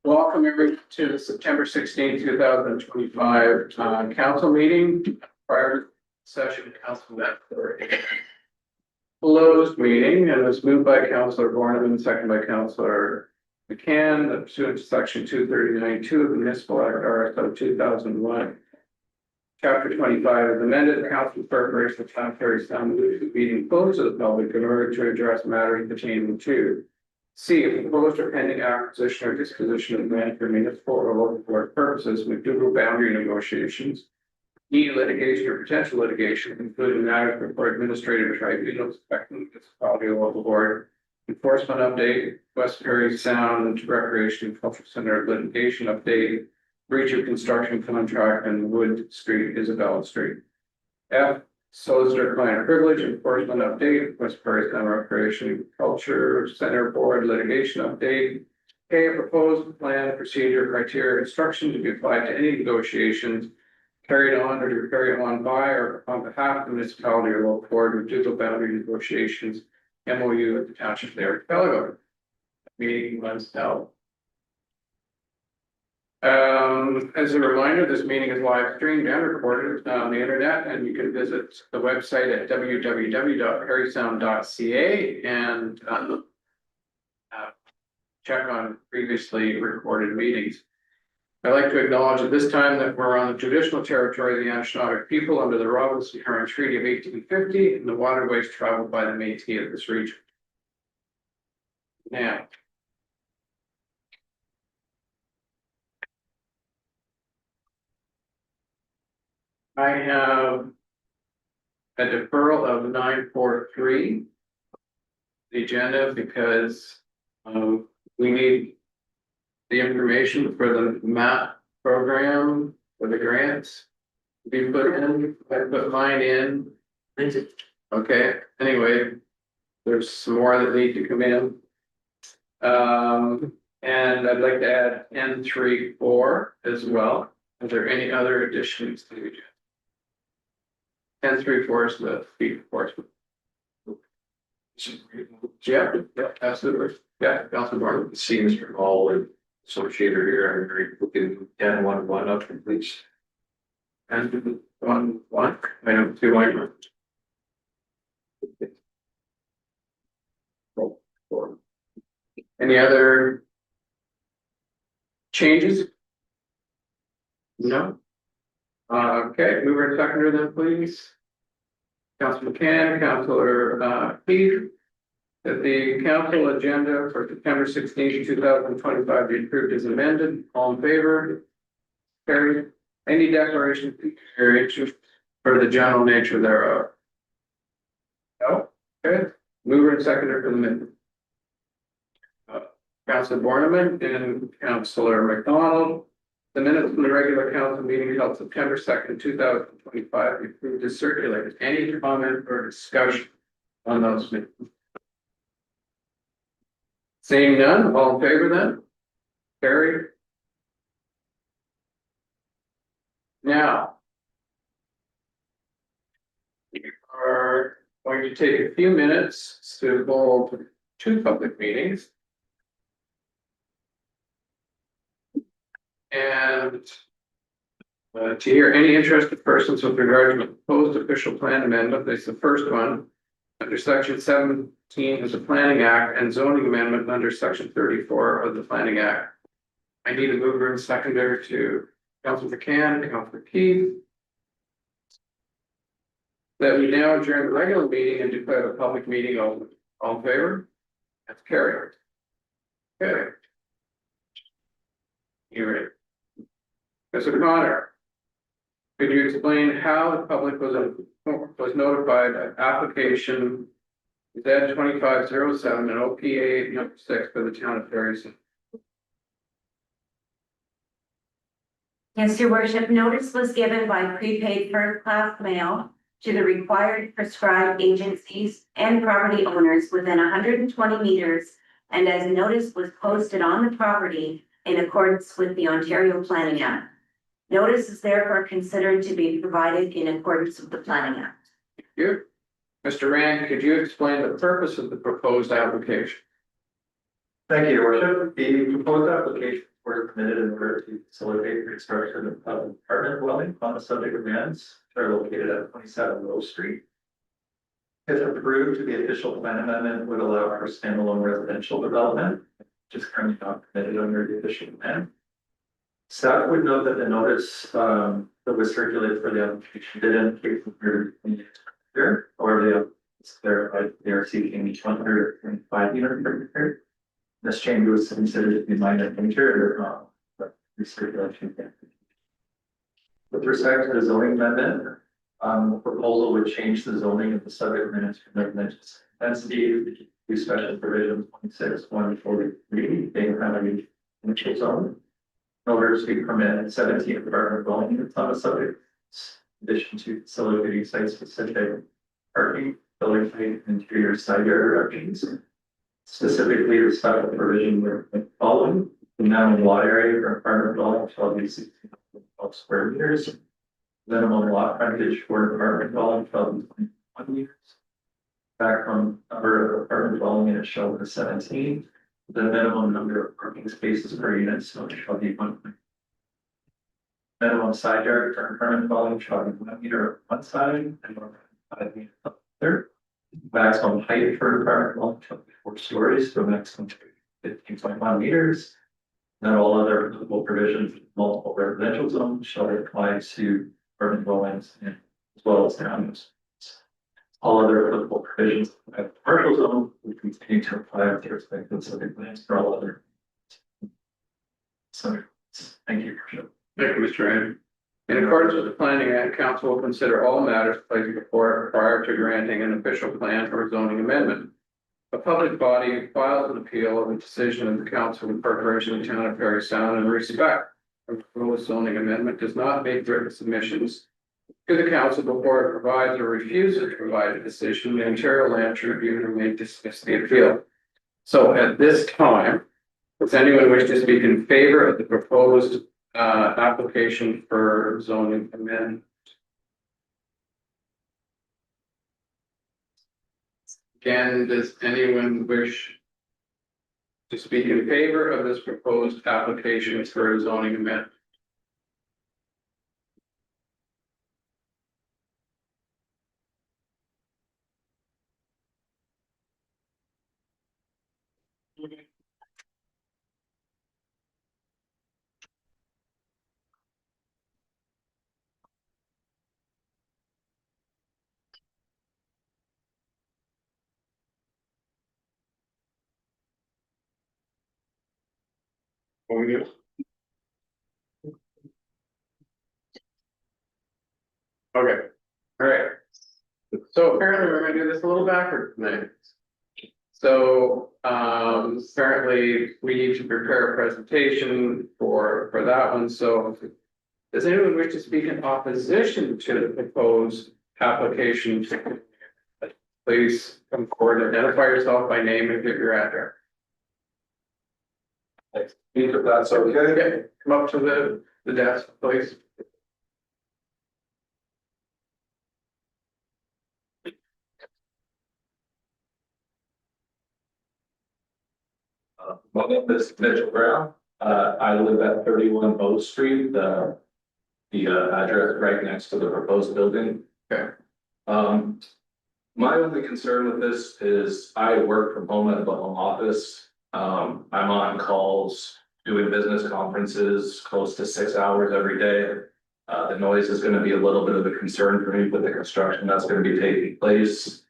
Welcome everyone to the September 16th, 2025 council meeting. Prior to session, council met for a closed meeting and was moved by Councillor Borneman, second by Councillor McCann, pursuant to section 239(2) of the Municipal Act RSO 2001. Chapter 25 is amended. The council preparation of town Parry Sound meeting closed to the public in order to address matters pertaining to C, a proposed or pending acquisition or disposition of land for municipal or local board purposes, McDougal boundary negotiations. E, litigation or potential litigation, including matters before administrative tribunals affecting the municipality or local board. Enforcement update, West Parry Sound Recreation and Cultural Center litigation update, breach of construction contract and Wood Street, Isabella Street. F, solicitor client privilege, enforcement update, West Parry Sound Recreation and Culture Center Board litigation update. K, a proposed plan, procedure, criteria, instruction to be applied to any negotiations carried on or to be carried on by or on behalf of the municipality or local board with McDougal boundary negotiations, MOU at the township there. Pelago. Meeting was held. As a reminder, this meeting is live streamed and recorded on the internet, and you can visit the website at www.parrysound.ca and check on previously recorded meetings. I'd like to acknowledge at this time that we're on the traditional territory of the Anishinaabe people under the Robinson-Huron Treaty of 1850 and the waterways traveled by the Métis of this region. Now, I have a deferral of 943, the agenda, because we need the information for the MAP program for the grants to be put in. I put mine in. Okay, anyway, there's some more that need to come in. And I'd like to add N34 as well. Are there any other additions to the agenda? N34 is the fee enforcement. Yeah, absolutely. Yeah, Councilor Barnum. See Mr. Hall and associated here, I'm very looking 10-1-1 up, please. And one, item 2, item. Any other changes? No. Okay, mover and seconder then, please. Councilor McCann, Councilor Keith, that the council agenda for September 16th, 2025 be approved as amended. All in favor? Carried. Any declaration for the general nature thereof? No. Okay. Mover and seconder for the minute. Councilor Borneman and Councilor McDonald. The minutes from the regular council meeting held September 2nd, 2025 be approved as circulated. Any comment or discussion on those minutes? Seeing none, all in favor then? Carried. Now, we are going to take a few minutes to go over 2 public meetings. And to hear any interested persons with regard to the proposed official plan amendment. This is the first one under section 17 of the Planning Act and zoning amendment under section 34 of the Planning Act. I need a mover and seconder to Councilor McCann, Councilor Keith, that we now adjourn the regular meeting and declare the public meeting open. All in favor? That's carried. Okay. Here. Mr. Connor, could you explain how the public was notified of application Z2507 and OPA number 6 for the town of Parry? Yes, your worship, notice was given by prepaid first-class mail to the required prescribed agencies and property owners within 120 meters, and as notice was posted on the property in accordance with the Ontario Planning Act. Notice is therefore considered to be provided in accordance with the Planning Act. Thank you. Mr. Rand, could you explain the purpose of the proposed application? Thank you, Your Worship. The proposed application were permitted in order to facilitate the construction of an apartment dwelling on the subject of lands that are located at 27 Rose Street. If approved, the official plan amendment would allow for standalone residential development, which is currently not permitted under the official plan. Staff would note that the notice that was circulated for the application did indicate here, however, it's clarified they are seeking 125 unit per acre. This change was considered to be minor in nature or recirculation. With respect to the zoning amendment, the proposal would change the zoning of the subject minutes from residential density to special provision 26-143, being primarily initial zone. In order to permit 17 apartment dwelling units on the subject, in addition to facilitating site-specific parking, building height, interior side yard erections. Specifically, the special provision were following: the minimum lot area for apartment dwelling shall be 16 square meters. Minimum lot frontage for apartment dwelling shall be 21 meters. Maximum number of apartment dwelling units shall be 17. The minimum number of parking spaces per unit shall be 1. Minimum side yard for apartment dwelling shall be 1 meter on one side and 5 meters on the other. Maximum height for apartment dwelling shall be 4 stories, so maximum 15.1 meters. Then all other applicable provisions of multiple residential zones shall apply to apartment dwellings as well as townhomes. All other applicable provisions of the commercial zone will continue to apply with respect to subject lands for all other. So, thank you, Worship. Thank you, Mr. Andrew. In accordance with the Planning Act, council will consider all matters placed before it prior to granting an official plan or zoning amendment. A public body files an appeal of a decision of the Council of Corporation of the Town of Parry Sound in respect of the proposed zoning amendment does not make written submissions to the council before it provides or refuses to provide a decision. The Ontario Land Tribunal may dismiss the appeal. So at this time, does anyone wish to speak in favor of the proposed application for zoning amendment? Again, does anyone wish to speak in favor of this proposed application for a zoning amendment? Okay. All right. So apparently we're gonna do this a little backwards tonight. So apparently we need to prepare a presentation for that one. So does anyone wish to speak in opposition to the proposed application? Please come forward, identify yourself by name and give your address. Thanks. If that's okay. Okay, come up to the desk, please. My name is Mitchell Brown. I live at 31 Bow Street, the address right next to the proposed building. Okay. My only concern with this is I work from home at the home office. I'm on calls, doing business conferences close to 6 hours every day. The noise is going to be a little bit of a concern for me with the construction that's going to be taking place.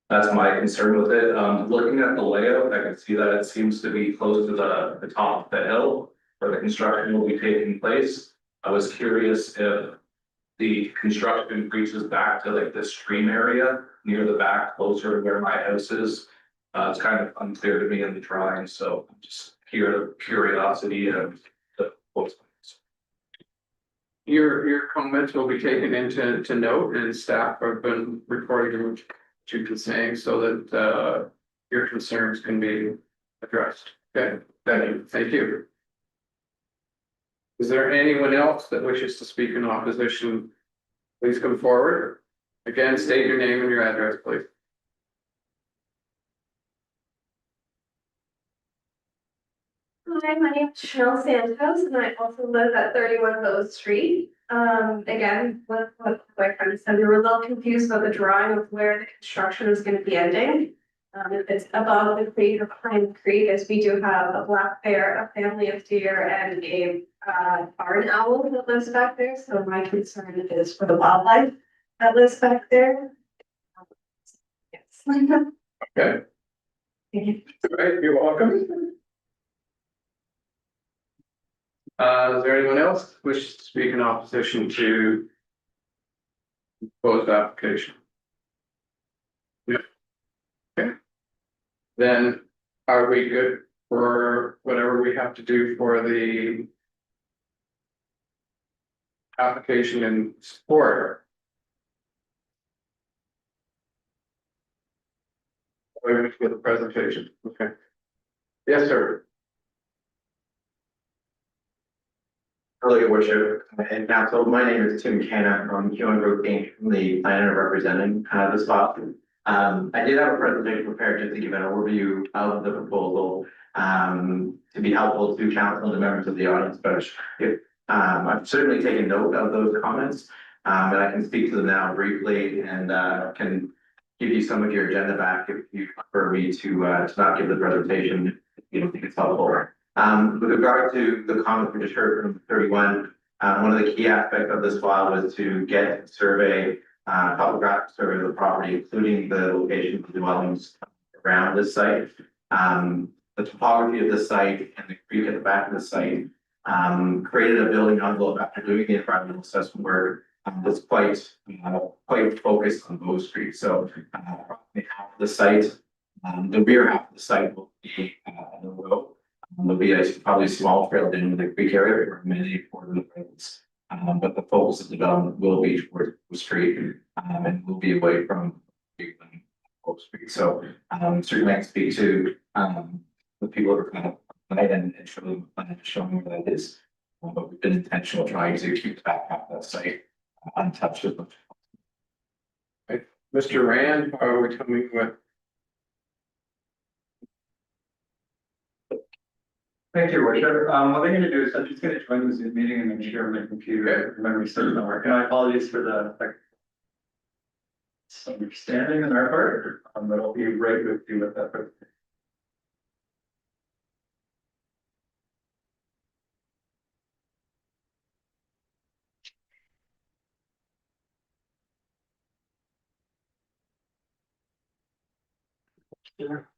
That's my concern with it. Looking at the layout, I can see that it seems to be close to the top of the hill where the construction will be taking place. I was curious if the construction reaches back to like the stream area near the back, closer to where my house is. It's kind of unclear to me in the drawing, so I'm just curiosity and Your comments will be taken into note, and staff have been reporting what you've been saying so that your concerns can be addressed. Okay, thank you. Is there anyone else that wishes to speak in opposition? Please come forward. Again, state your name and your address, please. Hi, my name is Chanel Santos and I also live at 31 Rose Street. Again, what my friend said, we were a little confused about the drawing of where the construction is going to be ending. If it's above the creek or behind the creek, as we do have a black bear, a family of deer, and a barn owl that lives back there. So my concern is for the wildlife that lives back there. Yes. Okay, all right, you're welcome. Is there anyone else who wishes to speak in opposition to proposed application? Yeah. Okay. Then are we good for whatever we have to do for the application and support? We're going to get the presentation, okay. Yes, sir. Hello, your worship and council. My name is Tim Canna from Huon Group Inc., the planner representing this file. I did have a presentation prepared just to give an overview of the proposal to be helpful to council and the members of the audience, but if I've certainly taken note of those comments and I can speak to them now briefly and can give you some of your agenda back if you prefer me to not give the presentation if you don't think it's helpful. With regard to the comments we just heard from 31, one of the key aspects of this file was to get a survey, topographic survey of the property, including the location of the dwellings around this site. The topography of the site and the creek at the back of the site created a building envelope after doing the environmental assessment work that's quite focused on Bow Street. So approximately half of the site, the rear half of the site will be in a row. There'll be probably a small trail down to the creek area for amenity for the roads. But the focus of development will be towards the street and will be away from Oak Street. So certainly I can speak to the people that are kind of tonight and show them showing where that is. But we've been intentional trying to keep the back half of that site untouched as much. Mr. Rand, how are we coming with? Thank you, worship. What I'm going to do is I'm just going to join the Zoom meeting and then share my computer. Memory starts not working. I apologize for the understanding on our part, but I'll be right with you with that. Sure.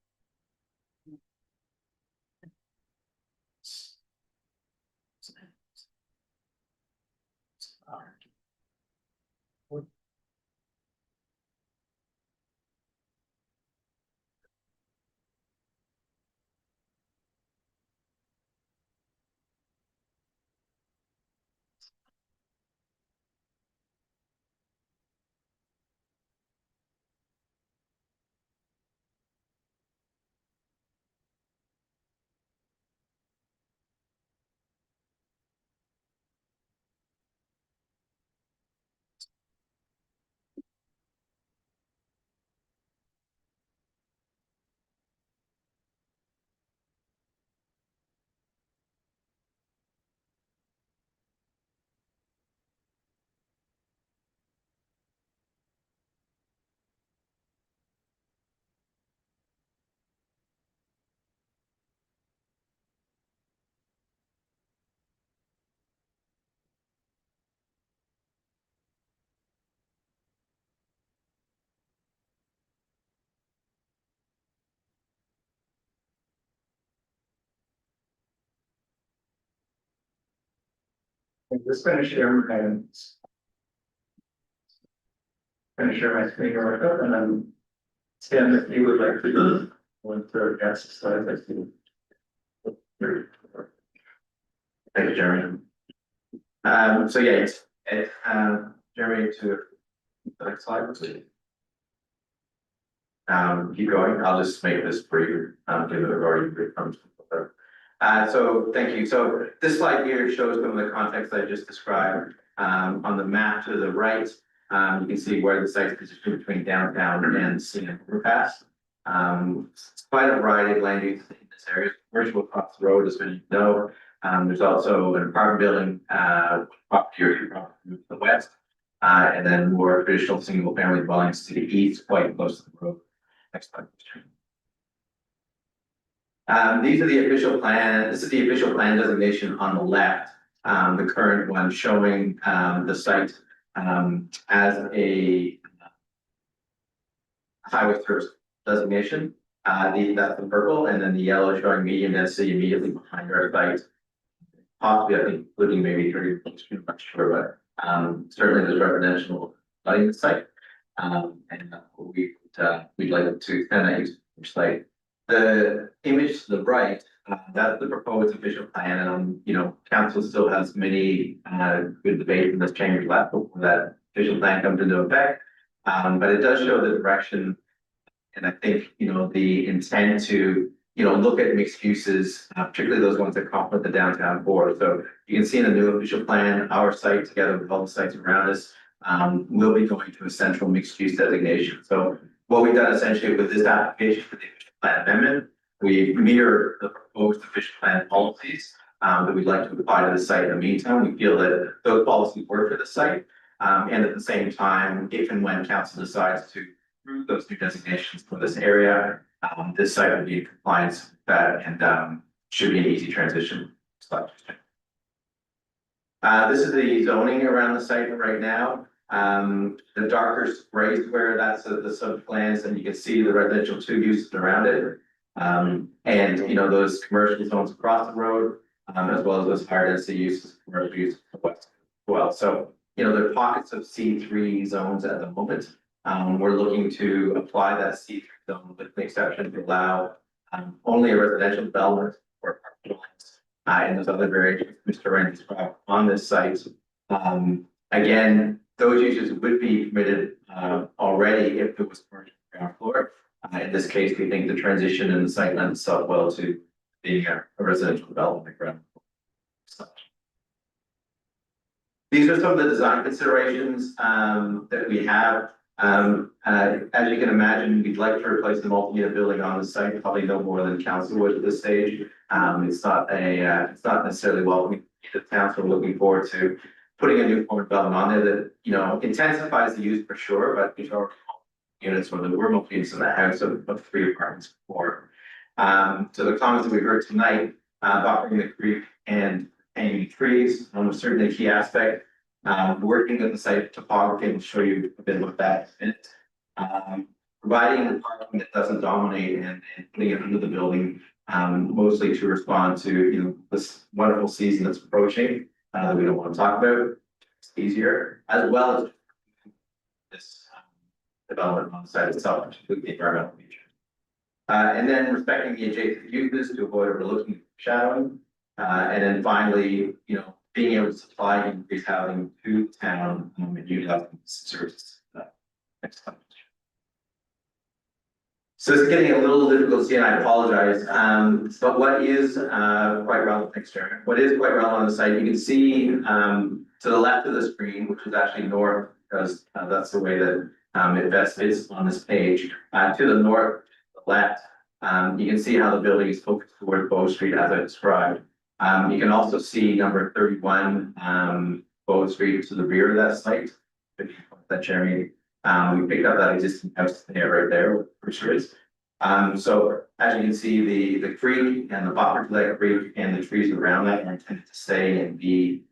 I'm just going to share my screen real and then Stan, if you would like to go with the guest slides, I see. Thank you, Jeremy. So yeah, Jeremy, to the next slide, please. Keep going. I'll just make this brief, given that we've already briefed from. So thank you. So this slide here shows some of the context I just described. On the map to the right, you can see where the site is positioned between downtown and CN overpass. It's quite a variety of land use in the this area, commercial across the road, as many of you know. There's also an apartment building, property or two properties to the west. And then more traditional single family dwellings to the east, quite close to the road. Next slide. These are the official plan. This is the official plan designation on the left. The current one showing the site as a highway service designation. That's the purple, and then the yellow showing medium density immediately behind our site. Possibly, I think, including maybe 30, I'm not sure, but certainly there's residential lighting the site. And we'd like to kind of use the site. The image to the right, that's the proposed official plan, and you know, council still has many good debates in this chamber left before that official plan comes into effect. But it does show the direction, and I think you know the intent to look at mixed uses, particularly those ones that complement the downtown core. So you can see in the new official plan, our site together with all the sites around us will be going to a central mixed use designation. So what we've done essentially with this application for the official plan amendment, we mirror the proposed official plan policies that we'd like to apply to the site. In the meantime, we feel that those policies work for the site, and at the same time, if and when council decides to approve those new designations for this area, this site would be in compliance with that, and should be an easy transition. This is the zoning around the site right now. The darker gray square, that's the sub plans, and you can see the residential 2 uses around it. And you know, those commercial zones across the road, as well as those higher density uses, commercial use to the west as well. So, you know, there are pockets of C3 zones at the moment. We're looking to apply that C3 zone with the exception to allow only a residential development or apartment buildings and those other variations Mr. Rand described on this site. Again, those uses would be permitted already if it was commercial ground floor. In this case, we think the transition in the site lends itself well to being a residential development ground floor. These are some of the design considerations that we have. As you can imagine, we'd like to replace the multi-unit building on the site, probably no more than council would at this stage. It's not necessarily welcoming to the town, so we're looking forward to putting a new form of development on there that, you know, intensifies the use for sure, but these are units where we're multi-units in the house of 3 apartments before. So the comments that we heard tonight, buffering the creek and hanging trees, was certainly a key aspect. Working with the site topography will show you a bit about that in a minute. Providing parking that doesn't dominate and putting it under the building, mostly to respond to, you know, this wonderful season that's approaching that we don't want to talk about. It's easier, as well as this development on the site itself, particularly the environmental features. And then respecting the adjacent uses to avoid overlooking shadowing. And then finally, you know, being able to supply increased housing to the town and utilizing services. Next slide. So it's getting a little difficult to see, and I apologize. But what is quite relevant, thanks, Chairman. What is quite relevant on the site, you can see to the left of the screen, which is actually north, because that's the way that it best fits on this page. To the north, the left, you can see how the building is focused towards Bow Street, as I described. You can also see number 31 Bow Street to the rear of that site. That Jeremy, we picked up that existing house there, right there, for sure is. So as you can see, the creek and the buffer to that creek and the trees around that are intended to stay and be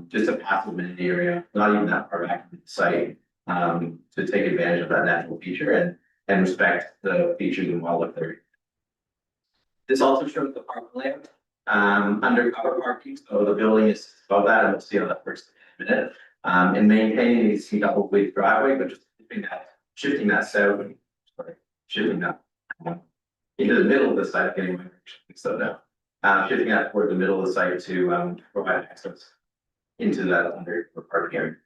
just a passive amenity area, not even that far back from the site, to take advantage of that natural feature and respect the features and wildlife there. This also shows the parking layout. Undercover parking, so the building is above that, and we'll see how that works in a minute. And maintaining the existing double width driveway, but just shifting that south, shifting that into the middle of the site, getting my so now. Shifting that toward the middle of the site to provide access into that undercover parking area.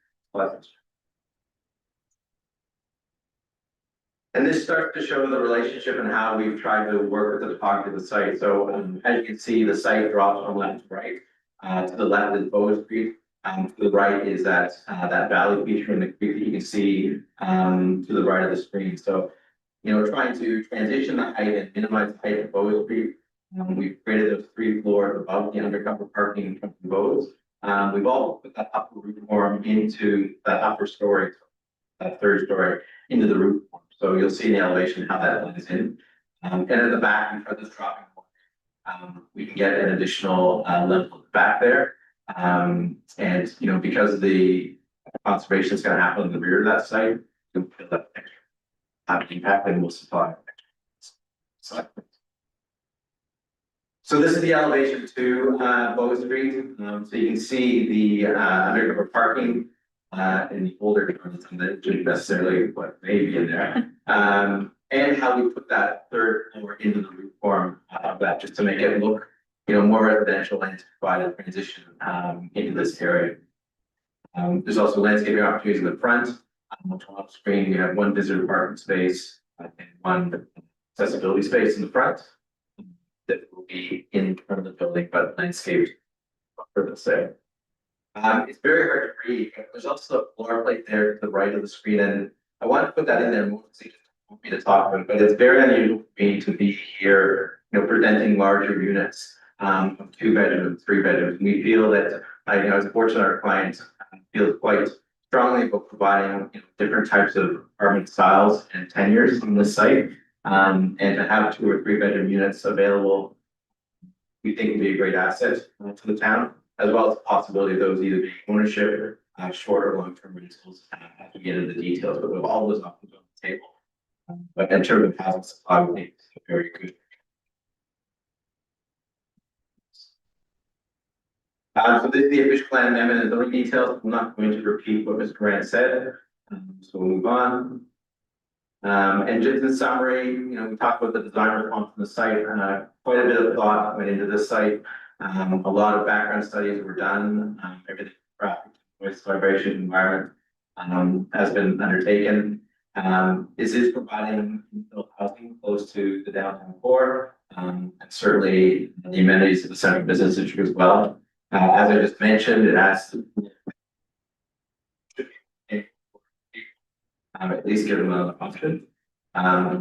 And this starts to show the relationship and how we've tried to work with the topography of the site. So as you can see, the site drops from left to right. To the left is Bow Street. To the right is that valley feature in the creek that you can see to the right of the screen. So, you know, trying to transition the height and minimize the height of Bow Street We've created those 3 floors above the undercover parking from the boats. We've all put that upper roof form into that upper story, that 3rd story into the roof form. So you'll see in the elevation how that blends in. And at the back, we've got this dropping point. We can get an additional level back there. And because the conservation is going to happen in the rear of that site, you'll feel that extra impact and will supply. So this is the elevation to Bow Street. So you can see the undercover parking in the older drawings that didn't necessarily what may be in there. And how we put that 3rd floor into the roof form of that, just to make it look, more residential and to provide a transition into this area. There's also landscaping opportunities in the front. On the top screen, we have 1 visitor parking space and 1 accessibility space in the front that will be in front of the building, but landscaped for the same. It's very hard to read. There's also a floor plate there to the right of the screen, and I want to put that in there more so you want me to talk about it, but it's very unusual for me to be here, presenting larger units of 2 bedrooms, 3 bedrooms. We feel that I was fortunate our client feels quite strongly about providing different types of apartment styles and tenures on this site. And to have 2 or 3 bedroom units available, we think would be a great asset to the town, as well as the possibility of those either being ownership, short or long-term rentals, as we get into the details, but we have all those options on the table. But in terms of housing supply, we think it's very good. So this is the official plan amendment and zoning details. I'm not going to repeat what Mr. Grant said, so we'll move on. And just in summary, we talked about the design response from the site. Quite a bit of thought went into this site. A lot of background studies were done. Everything from traffic, noise, vibration, environment has been undertaken. This is providing infill housing close to the downtown core, and certainly the amenities of the central business district as well. As I just mentioned, it has to at least give them an option.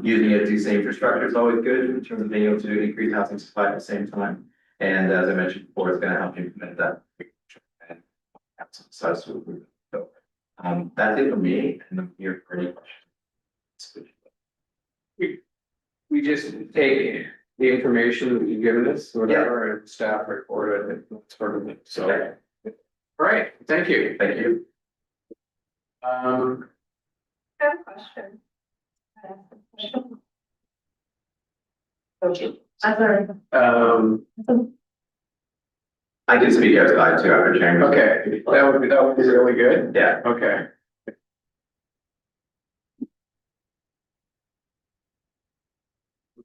Using it to save infrastructure is always good in terms of being able to increase housing supply at the same time. And as I mentioned before, it's going to help implement that. And have some size to it. So that's it for me, and I'm here for any questions. We just take the information that you've given us, whatever, and staff report it, and sort of it. So, Okay. all right, thank you. Thank you. I have a question. I can speak outside too after Jeremy. Okay, that would be really good. Yeah. Okay.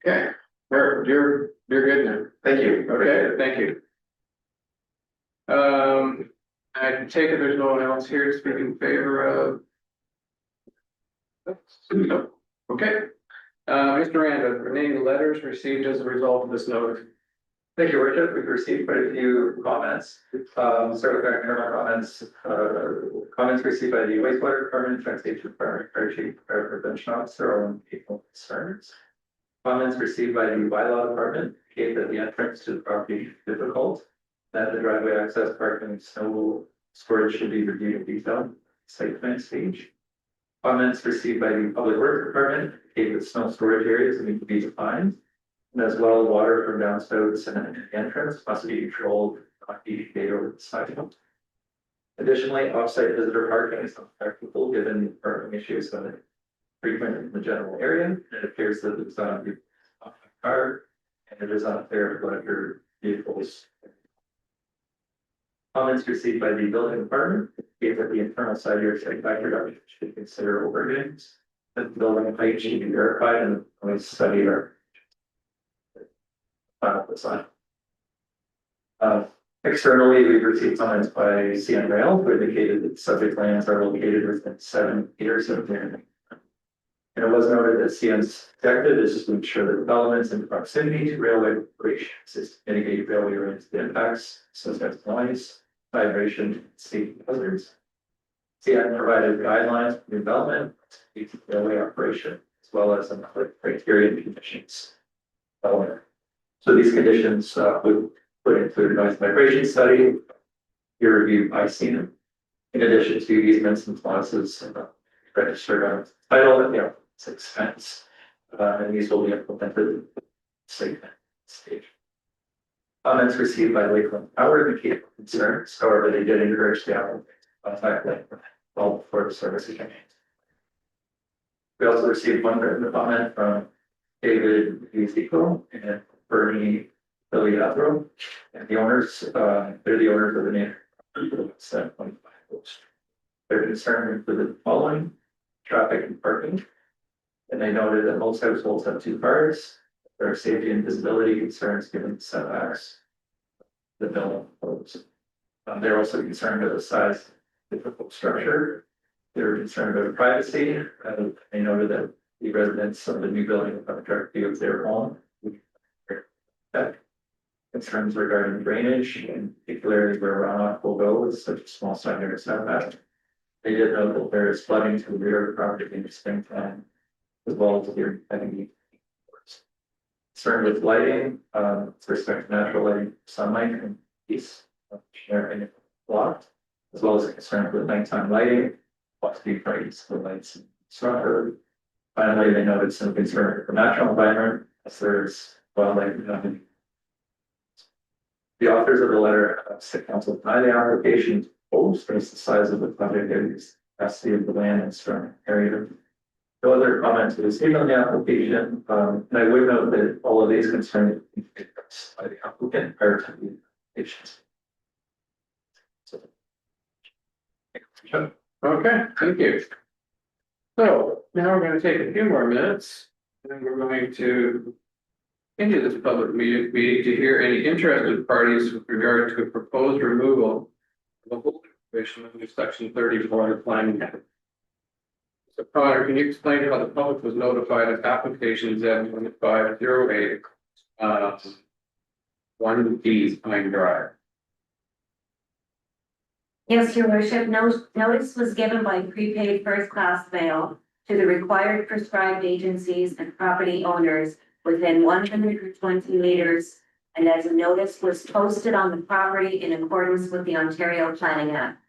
Okay, you're good now. Thank you. Okay, thank you. I take it there's no one else here to speak in favor of. No. Okay. Mr. Randa, are any letters received as a result of this notice? Thank you, Richard. We've received quite a few comments. Start with our comments. Comments received by the wastewater department, transportation department, fire chief, fire prevention officer on people concerns. Comments received by the bylaw department indicate that the entrance to the property is difficult, that the driveway access, parking, and snow storage should be reviewed in detail, site plan stage. Comments received by the public works department indicate that snow storage areas need to be defined. And as well, water from downspouts and the entrance must be controlled, not be conveyed over the sidewalk. Additionally, off-site visitor parking is not practical given the parking issues that are frequent in the general area. It appears that it's not a car and it is unfair to let your vehicles. Comments received by the building department indicate that the internal side yard setback reduction should consider overhangs. That the building height should be verified and the study are externally, we've received comments by CN Rail who indicated that subject lands are located within 7 meters of their. And it was noted that CN's objective is to ensure that developments in proximity to railway operations is to mitigate railway related impacts, such as noise, vibration, and safety hazards. CN provided guidelines for development, railway operation, as well as some criteria and conditions. So these conditions would include noise vibration study, peer review by CNM, in addition to easements and clauses registered on title, it's expense. And these will be implemented site stage. Comments received by Lakeland Power indicate concerns, however, they did encourage the applicant to contact Lakeland well before the service again. We also received one written comment from David Uzico and Bernie Filiatro, and the owners, they're the owners of the neighborhood 725 Oak Street. Their concern included the following: traffic and parking. And they noted that most households have 2 cars. There are safety and visibility concerns given the setbacks. The building proposed. They're also concerned about the size of the proposed structure. They're concerned about privacy. They noted that the residents of the new building have a direct view of their home. Concerns regarding drainage, and particularly where runoff will go with such a small side yard setback. They did note that there is flooding to the rear of the property in the springtime, as well as the heavy concern with lighting, with respect to natural lighting, sunlight and peace, sharing blocked, as well as a concern with nighttime lighting, what to be praised for lights and structure. Finally, they noted some concern for natural environment, as there's wildlife. The authors of the letter city council deny the application proposed based the size of the project and the capacity of the land and surrounding area. No other comments was given on the application, and I would note that all of these concerns are addressed by the applicant prior to the application. Okay, thank you. So now we're going to take a few more minutes and we're going to into this public meeting to hear any interested parties with regard to a proposed removal of a holding provision under section 34 of the planning act. So Connor, can you explain how the public was notified of application Z2508 1D Pine Drive? Yes, your worship, notice was given by prepaid first-class mail to the required prescribed agencies and property owners within 120 meters, and as a notice was posted on the property in accordance with the Ontario Planning Act.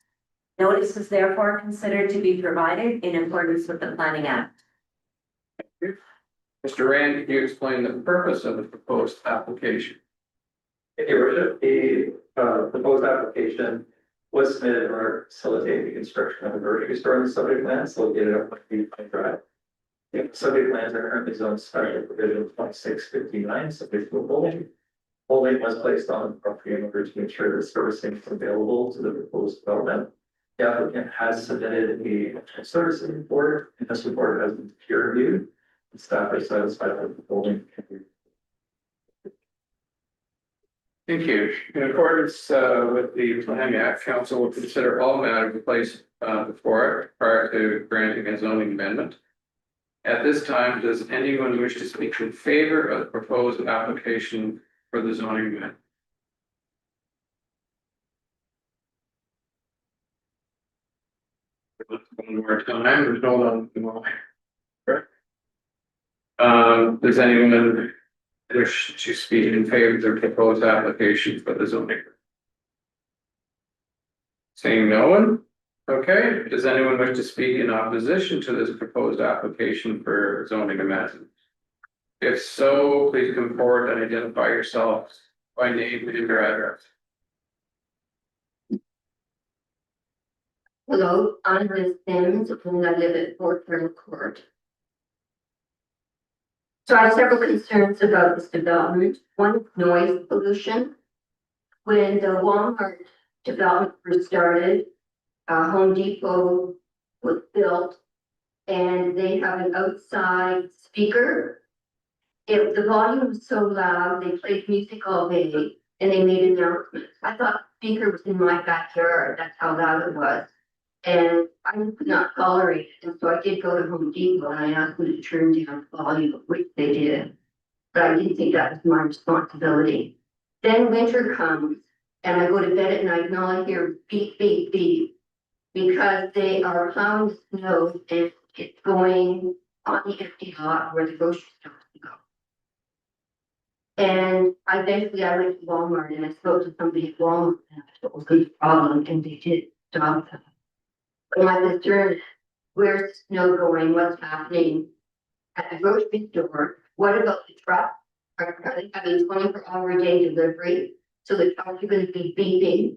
Notice is therefore considered to be provided in accordance with the Planning Act. Mr. Rand, can you explain the purpose of the proposed application? Your worship, the proposed application was submitted in order to facilitate the construction of a grocery store on the subject lands located at 1 Pine Drive. The subject lands are currently zoned special provision 2659, subject to a holding. Holding was placed on the property in order to ensure that servicing is available to the proposed development. The applicant has submitted a servicing report, and this report has been peer reviewed. The staff is satisfied with the holding. Thank you. In accordance with the Planning Act, council will consider all matters placed before it prior to granting a zoning amendment. At this time, does anyone wish to speak in favor of the proposed application for the zoning amendment? One more time, there's no one. Does anyone wish to speak in favor of the proposed application for the zoning? Saying no one? Okay, does anyone wish to speak in opposition to this proposed application for zoning amendment? If so, please come forward and identify yourselves by name and your address. Hello, I'm Liz Sims, and I live at Fort River Court. So I have several concerns about this development. One, noise pollution. When the Walmart development first started, Home Depot was built and they have an outside speaker. If the volume was so loud, they played music all day and they made announcements. I thought the speaker was in my backyard, that's how loud it was. And I could not tolerate it, and so I did go to Home Depot and I asked them to turn down the volume, which they did. But I didn't think that was my responsibility. Then winter comes and I go to bed at night and all I hear beep, beep, beep. Because they are plowing the snow and it's going on the empty lot where the grocery store go. And eventually I went to Walmart and I spoke to somebody at Walmart and I told them the problem and they did stop that. But my concern is, where's snow going, what's happening at the grocery store? What about the truck? Are they having 24-hour-a-day delivery? So the trucks are gonna be beeping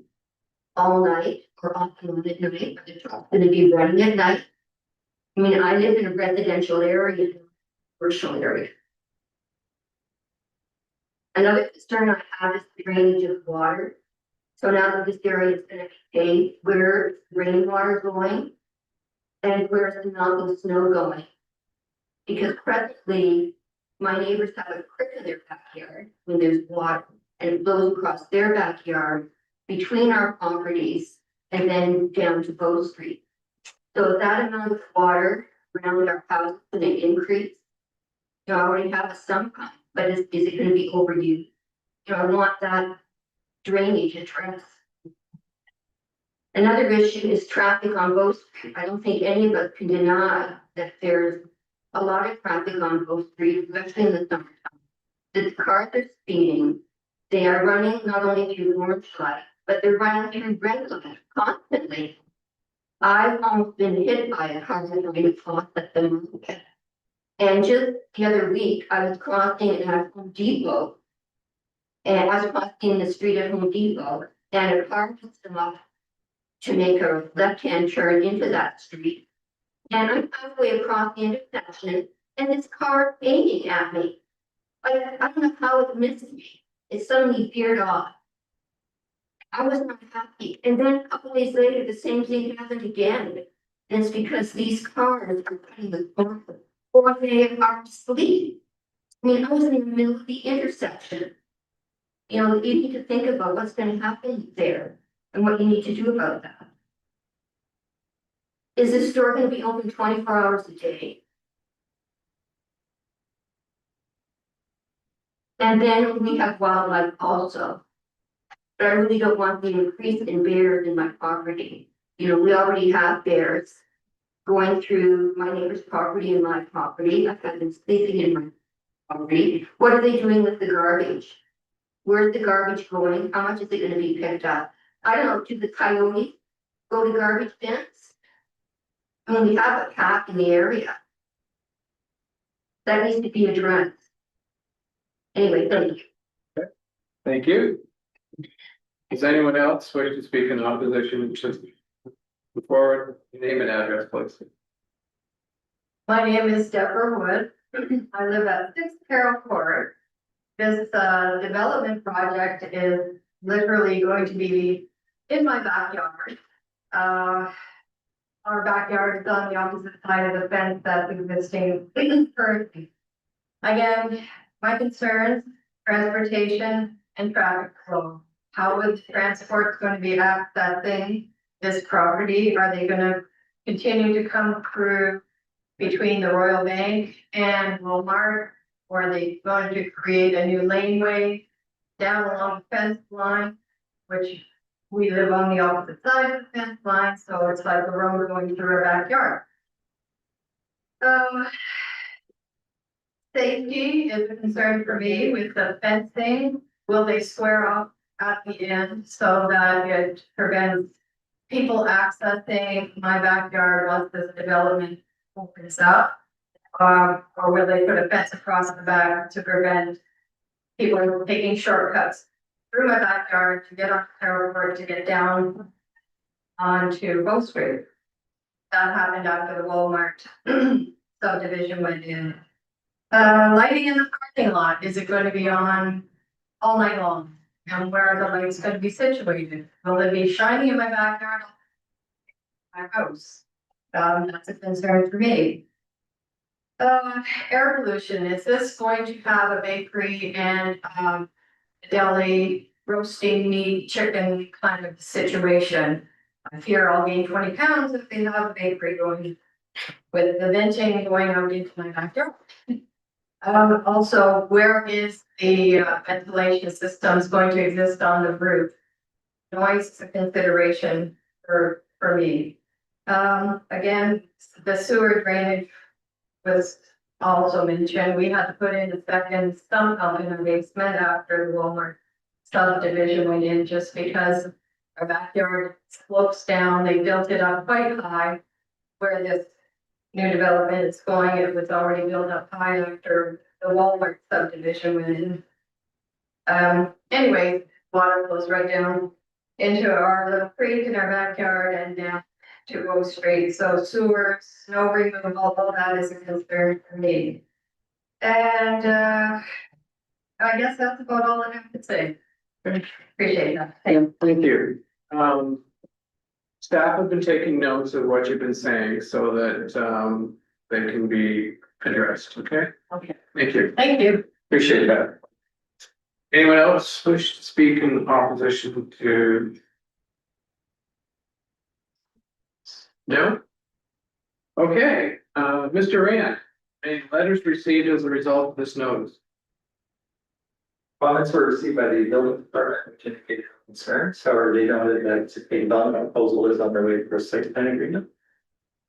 all night or off and on at night, or the truck's gonna be running at night. I mean, I live in a residential area, commercial area. Another concern I have is the drainage of water. So now that this area is gonna be paved, where's rainwater going? And where's the amount of snow going? Because presently, my neighbors have a creek in their backyard when there's water, and it blows across their backyard between our properties and then down to Bow Street. So that amount of water around our house is gonna increase. You know, I already have a sump pump, but is it gonna be overused? You know, I want that drainage addressed. Another issue is traffic on Bow Street. I don't think any of us can deny that there's a lot of traffic on Bow Street, especially in the summertime. The cars are speeding. They are running not only through orange light, but they're running through red light constantly. I've almost been hit by a car trying to cross at the moment. And just the other week, I was crossing at Home Depot. And I was crossing the street at Home Depot, and a car cuts them off to make a left-hand turn into that street. And I'm halfway across the intersection, and this car is aiming at me. I don't know how it missed me. It suddenly veered off. I was not happy. And then a couple days later, the same thing happened again. And it's because these cars are cutting the corner, or they are asleep. I mean, I was in the middle of the intersection. You know, you need to think about what's going to happen there and what you need to do about that. Is this store going to be open 24 hours a day? And then we have wildlife also. But I really don't want the increase in bears in my property. You know, we already have bears going through my neighbor's property and my property. I've got them sleeping in my property. What are they doing with the garbage? Where's the garbage going? How much is it gonna be picked up? I don't know, do the coyotes go to garbage bins? I mean, we have a pack in the area. That needs to be addressed. Anyway, thank you. Thank you. Does anyone else wish to speak in opposition to the forward? Name and address, please. My name is Deborah Wood. I live at 6 Carroll Court. This development project is literally going to be in my backyard. Our backyard is on the opposite side of the fence that's existing currently. Again, my concerns, transportation and traffic flow. How is transport going to be accessing this property? Are they going to continue to come through between the Royal Bank and Walmart? Or are they going to create a new laneway down along the fence line, which we live on the opposite side of the fence line, so it's like a road going through our backyard. Safety is a concern for me with the fencing. Will they square off at the end so that it prevents people accessing my backyard once this development opens up? Or will they put a fence across the back to prevent people from taking shortcuts through my backyard to get on Carroll Court to get down onto Bow Street? That happened after the Walmart subdivision went in. Lighting in the parking lot, is it going to be on all night long? And where are the lights going to be situated? Will they be shining in my backyard? My house. That's a concern for me. Air pollution, is this going to have a bakery and deli roasting meat, chicken kind of situation? I fear I'll gain 20 pounds if they have a bakery going with the venting going out into my backyard. Also, where is the ventilation systems going to exist on the roof? Noise is a consideration for me. Again, the sewer drainage was also mentioned, we had to put in a second sump pump in our basement after the Walmart subdivision went in, just because our backyard slopes down, they built it up quite high. Where this new development is going, it was already built up high after the Walmart subdivision went in. Anyway, water goes right down into our little creek in our backyard and down to Rose Street, so sewer, snow removal, all that is a concern for me. And, I guess that's about all I have to say. Appreciate that. Thank you. Staff have been taking notes of what you've been saying so that, they can be addressed, okay? Okay. Thank you. Thank you. Appreciate that. Anyone else wish to speak in opposition to? No? Okay, Mr. Rand, any letters received as a result of this notice? Comments were received by the building department, which indicated concerns, however, they noted that a development proposal is underway for a site plan agreement.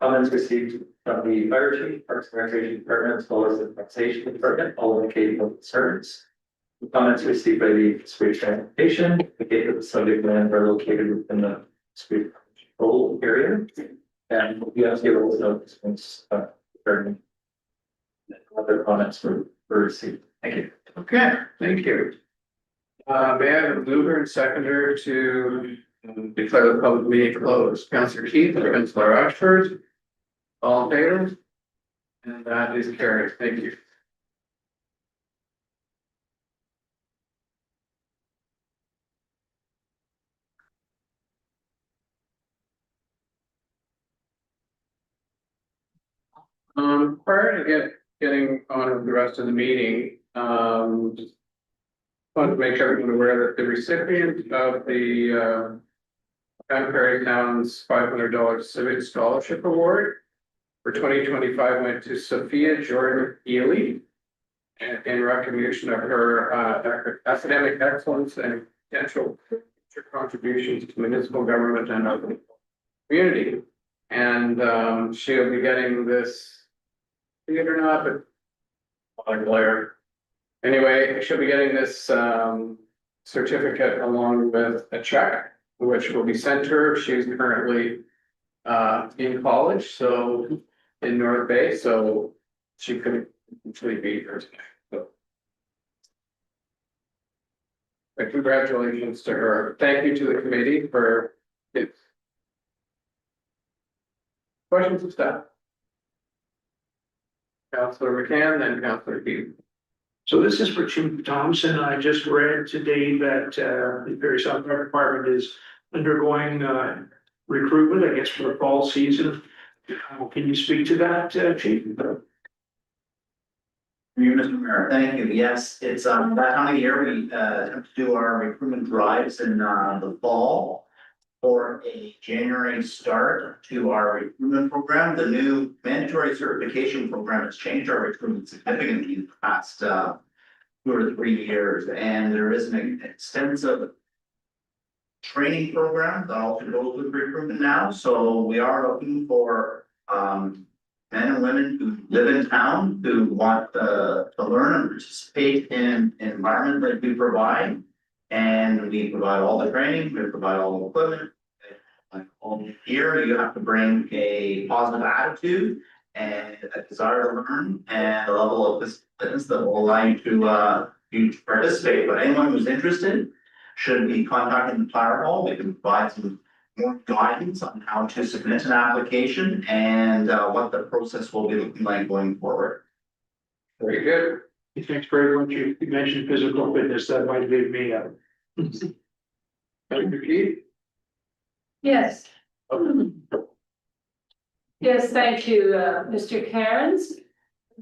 Comments received from the fire chief, parks and recreation department, as well as the taxation department, all indicating no concerns. The comments received by the street transportation indicate that the subject land are located within the street control area. And we have to give those notices, regarding other comments were received. Thank you. Okay, thank you. May I have a mover and seconder to declare the public meeting closed? Councillor Keith or Councillor Ashford? All in favor? And that is carried. Thank you. Prior to getting on with the rest of the meeting, just want to make sure everyone aware that the recipient of the Parry Town's $500 Civic Scholarship Award for 2025 went to Sophia Jordan Ely in recognition of her academic excellence and potential future contributions to municipal government and other community. And she'll be getting this, see it or not, but Blair. Anyway, she'll be getting this certificate along with a check, which will be sent to her. She's currently in college, so in North Bay, so she couldn't actually be here today. So. But congratulations to her. Thank you to the committee for it. Questions of staff? Councillor McCann, then Councillor Keith. So this is for Chief Thompson. I just read today that the Parry South Fire Department is undergoing recruitment, I guess, for the fall season. Can you speak to that, Chief? You, Mr. Mayor, thank you. Yes, it's that time of year we have to do our recruitment drives in the fall for a January start to our recruitment program. The new mandatory certification program has changed our recruitment significantly in the past 2 or 3 years, and there is an extensive training program that also goes with recruitment now. So we are looking for men and women who live in town who want to learn and participate in an environment that we provide. And we provide all the training, we provide all the equipment. Like all here, you have to bring a positive attitude and a desire to learn and a level of discipline that will allow you to participate. But anyone who's interested should be contacting the fire hall. We can provide some more guidance on how to submit an application and what the process will be looking like going forward. Very good. Thanks very much. You mentioned physical fitness. That might leave me out. Councillor Keith. Yes. Yes, thank you, Mr. Cairns.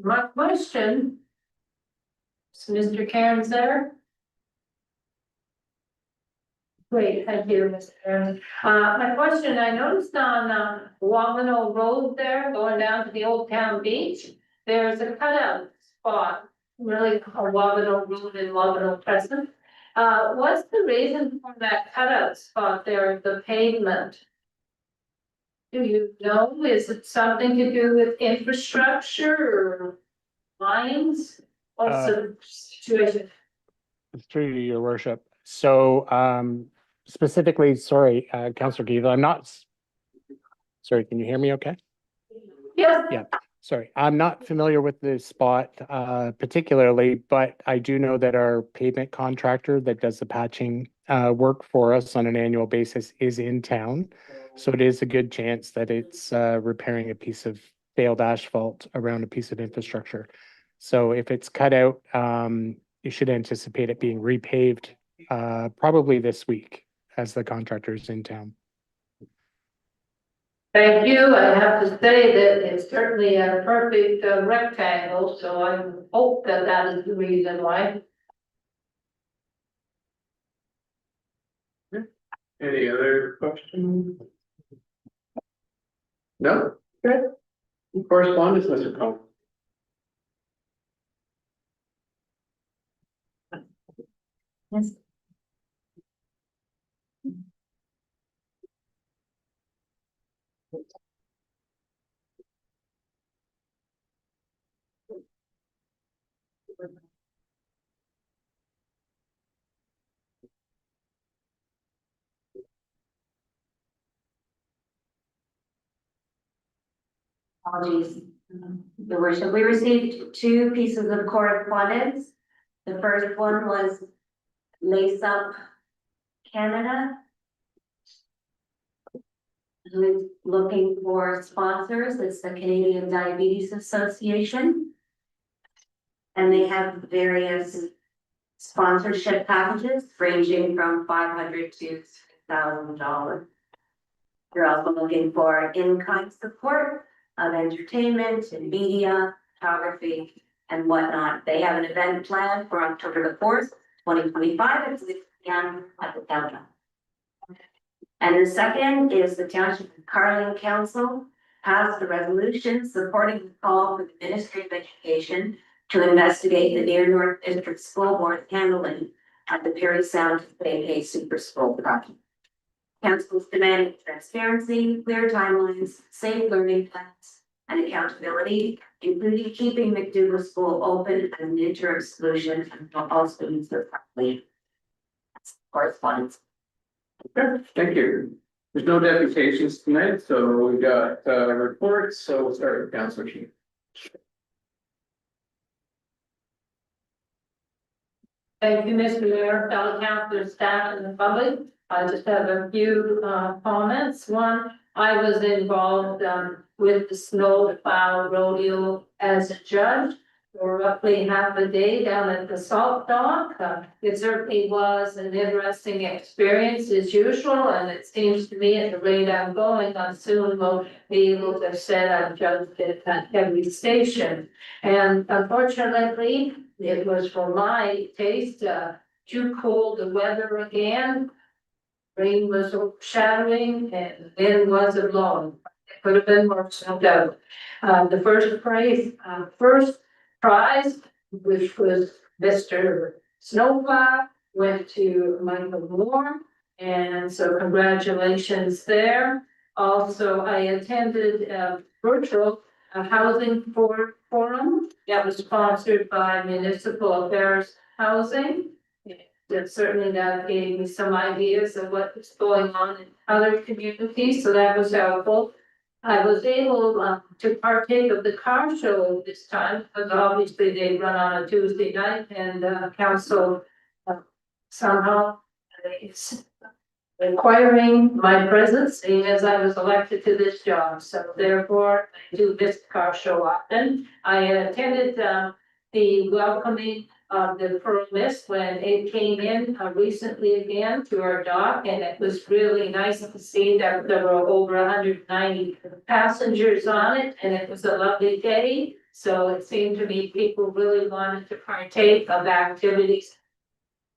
My question, is Mr. Cairns there? Great, thank you, Mr. Cairns. My question, I noticed on Wamano Road there, going down to the Old Town Beach, there's a cutout spot, really a Wamano Road in Wamano Crescent. What's the reason for that cutout spot there, the pavement? Do you know, is it something to do with infrastructure or? lines? What's the situation? Through to your worship. So specifically, sorry, Councillor Giva, I'm not. Sorry, can you hear me okay? Yes. Yeah, sorry. I'm not familiar with the spot particularly, but I do know that our pavement contractor that does the patching work for us on an annual basis is in town. So it is a good chance that it's repairing a piece of failed asphalt around a piece of infrastructure. So if it's cut out, you should anticipate it being repaved probably this week as the contractor is in town. Thank you. I have to say that it's certainly a perfect rectangle, so I hope that that is the reason why. Any other questions? No? Good. Correspondence, Mr. Cohen. Yes. Apologies, Your Worship. We received two pieces of correspondence. The first one was Lace Up Canada, who is looking for sponsors. It's the Canadian Diabetes Association. And they have various sponsorship packages ranging from $500 to $6,000. They're also looking for in-kind support of entertainment and media, photography, and whatnot. They have an event planned for October the 4th, 2025 at 6 p.m. at the township. And the second is the Township of Carling Council passed a resolution supporting the call for the Ministry of Education to investigate the Near North District School Board handling at the Parry Sound Bay Super School project. Council is demanding transparency, clear timelines, safe learning plans, and accountability, including keeping McDougall School open as an interim solution until all students are properly. That's correspondence. Okay, thank you. There's no deputations tonight, so we got reports, so we'll start with Councillor Chief. Thank you, Mr. Mayor, fellow councilors, staff, and the public. I just have a few comments. One, I was involved with the snow plow rodeo as a judge for roughly half a day down at the salt dock. It certainly was an interesting experience as usual, and it seems to me at the rate I'm going, I soon will be able to say I've judged it at every station. And unfortunately, it was for my taste too cold the weather again. Rain was overshadowing and the wind wasn't blowing. It could have been worse, no doubt. The first prize, which was Mr. Snowplow, went to Michael Moore, and so congratulations there. Also, I attended a virtual housing forum that was sponsored by Municipal Affairs Housing. That certainly that gave me some ideas of what is going on in other communities, so that was helpful. I was able to partake of the car show this time, because obviously they run on a Tuesday night, and council somehow it's requiring my presence, seeing as I was elected to this job. So therefore, I do this car show often. I attended the welcoming of the Pearl Mist when it came in recently again to our dock, and it was really nice to see that there were over 190 passengers on it, and it was a lovely day. So it seemed to me people really wanted to partake of activities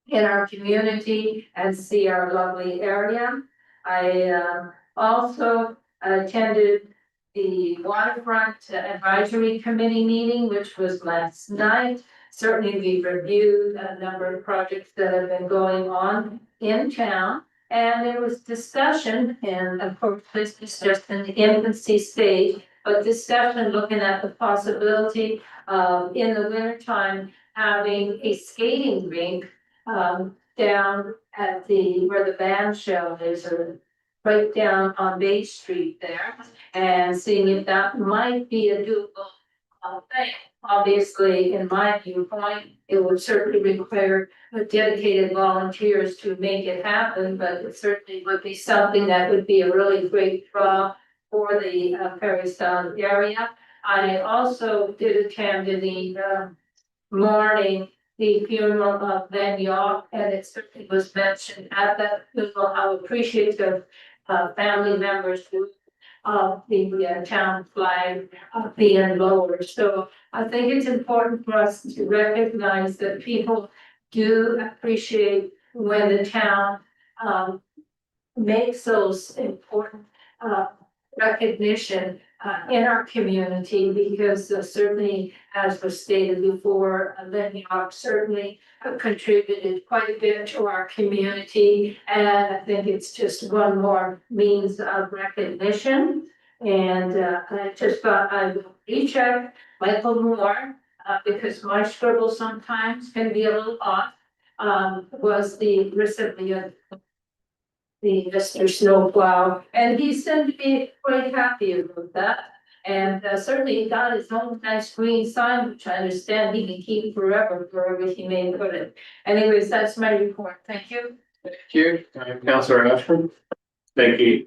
in our community and see our lovely area. I also attended the Waterfront Advisory Committee meeting, which was last night. Certainly, we reviewed a number of projects that have been going on in town, and there was discussion, and of course, this is just in the infancy stage, but discussion looking at the possibility of in the wintertime having a skating rink down at where the band shell is, or right down on Bay Street there, and seeing if that might be a doable thing. Obviously, in my viewpoint, it would certainly require dedicated volunteers to make it happen, but it certainly would be something that would be a really great draw for the Parry Sound area. I also did attend in the morning the funeral of Van York, and it certainly was mentioned at that funeral how appreciative family members were of the town flag being lowered. So I think it's important for us to recognize that people do appreciate when the town makes those important recognition in our community, because certainly, as was stated before, Lynn York certainly contributed quite a bit to our community. And I think it's just one more means of recognition. And I just thought I would recheck Michael Moore, because my scribble sometimes can be a little off, was the recipient the Mr. Snowplow, and he seemed to be quite happy about that. And certainly he got his own nice green sign, which I understand he can keep forever, wherever he may put it. Anyways, that's my report. Thank you. Thank you. Councillor Ashford. Thank you.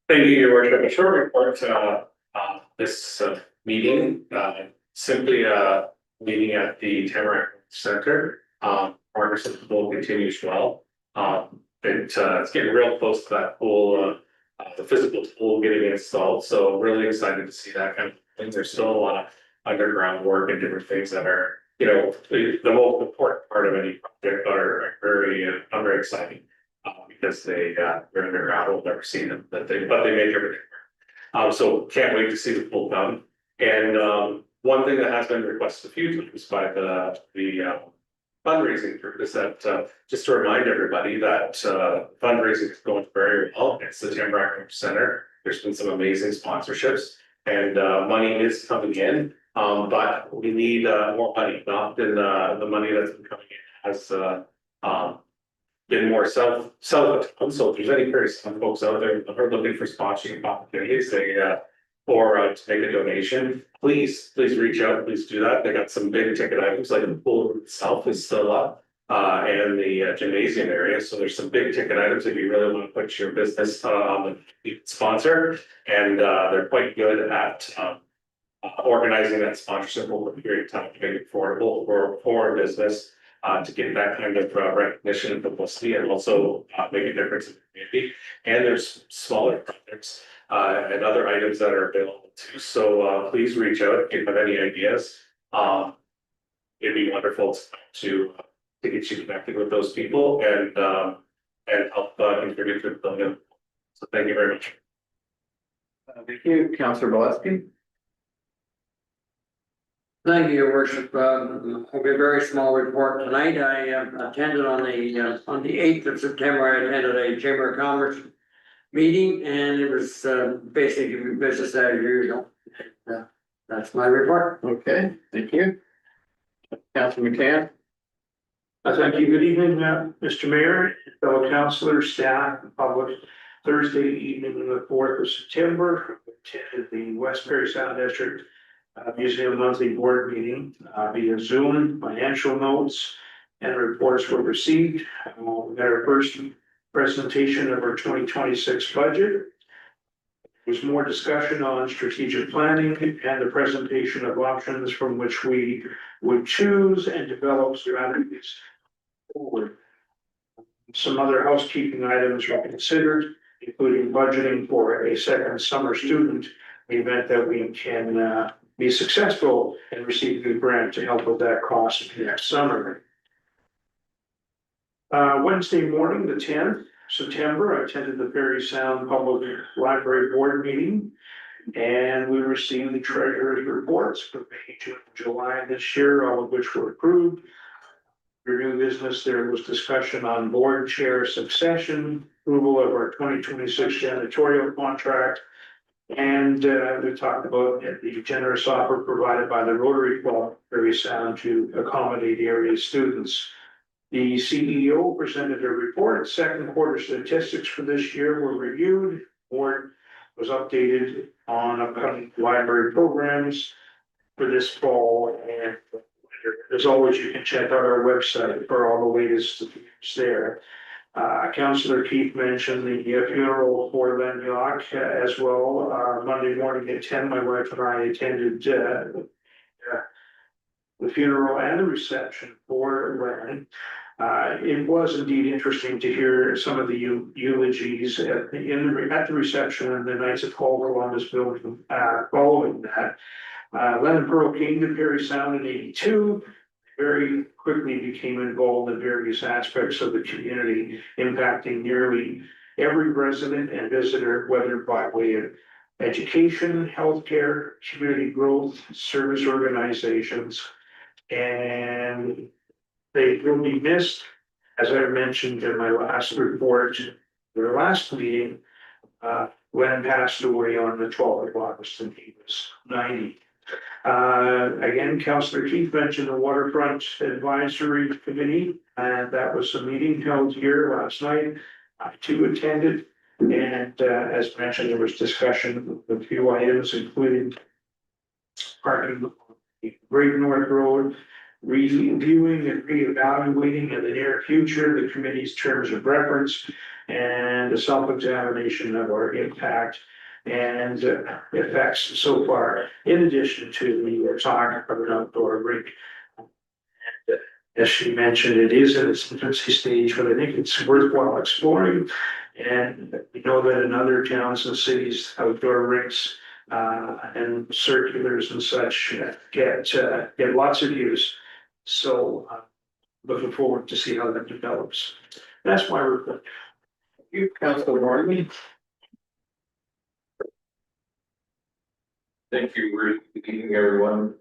Thank you, Your Worship. A short report, this meeting, simply meeting at the Tamarack Center. Progress of the pool continues well. It's getting real close to that pool, the physical pool getting installed, so really excited to see that kind of thing. There's still a lot of underground work and different things that are, you know, the most important part of any project are very exciting. Because they're underground, we'll never see them, but they make everything work. So can't wait to see the pool done. And one thing that has been requested a few times by the fundraising group is that just to remind everybody that fundraising is going very well. It's the Tamarack Center. There's been some amazing sponsorships, and money is coming in, but we need more money. Often the money that's been coming in has been more self. So if there's any Parry Sound folks out there that are looking for sponsorship opportunities, or to make a donation, please reach out. Please do that. They got some big ticket items, like the pool itself is still up, and the gymnasium area. So there's some big ticket items if you really want to put your business on the sponsor, and they're quite good at organizing that sponsorship over a period of time to make it affordable for a business. To get that kind of recognition and publicity, and also make a difference in the community. And there's smaller projects and other items that are available too. So please reach out if you have any ideas. It'd be wonderful to get you connected with those people and help contribute to the building. So thank you very much. Thank you, Councillor Valesky. Thank you, Your Worship. I'll be a very small report tonight. I attended on the 8th of September, I attended a Chamber of Commerce meeting, and it was basically business as usual. That's my report. Okay, thank you. Councillor McCann. Thank you. Good evening, Mr. Mayor, fellow councilors, staff, and public. Thursday evening, the 4th of September, attended the West Parry Sound District Museum monthly board meeting via Zoom. Financial notes and reports were received. We had our first presentation of our 2026 budget. There was more discussion on strategic planning and the presentation of options from which we would choose and develop strategies forward. Some other housekeeping items were considered, including budgeting for a second summer student in the event that we can be successful and receive a grant to help with that cost next summer. Wednesday morning, the 10th September, I attended the Parry Sound Public Library Board meeting, and we received the treasurer's reports for May, June, July this year, all of which were approved. Review business, there was discussion on board chair succession, approval of our 2026 janitorial contract, And we talked about the generous offer provided by the Rotary Club, very sound to accommodate area students. The CEO presented a report. Second quarter statistics for this year were reviewed. Board was updated on upcoming library programs for this fall. And as always, you can check out our website for all the latest news there. Councillor Keith mentioned the funeral for Len Yock as well. Monday morning at 10, my wife and I attended the funeral and the reception for Len. It was indeed interesting to hear some of the eulogies at the reception and the Knights of Paul Columbus building following that. Len and Pearl came to Parry Sound in '82. Very quickly became involved in various aspects of the community, impacting nearly every resident and visitor, whether by way of education, healthcare, community growth, service organizations, and they will be missed. As I mentioned in my last report, their last meeting, Glenn passed away on the 12th of August and he was 90. Again, Councillor Keith mentioned the Waterfront Advisory Committee, and that was a meeting held here last night. I too attended, and as mentioned, there was discussion of a few items, including parking on the Great North Road, reviewing and reevaluating in the near future the committee's terms of reference, and a self-examination of our impact and effects so far, in addition to the talk of an outdoor rink. And as she mentioned, it is in its infancy stage, but I think it's worthwhile exploring. And we know that in other towns and cities, outdoor rinks and circulars and such get lots of use. So looking forward to see how that develops. That's my report. Thank you, Councilor Morgan. Thank you, good evening, everyone.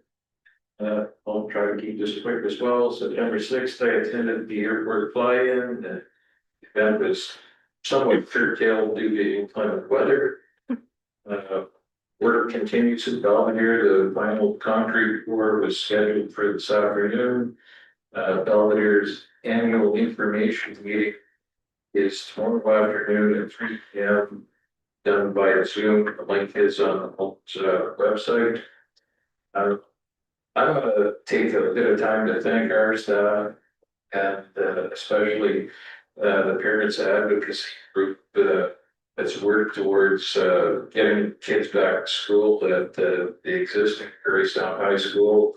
I'll try to keep this quick as well. September 6th, I attended the airport fly-in. The event was somewhat curtailed due to inclement weather. Work continues in Belvedere. The final concrete pour was scheduled for this afternoon. Belvedere's annual information meeting is tomorrow afternoon at 3 p.m. done via Zoom. The link is on the website. I'm gonna take a bit of time to thank our staff and especially the parents advocacy group that's worked towards getting kids back to school at the existing Parry Sound High School.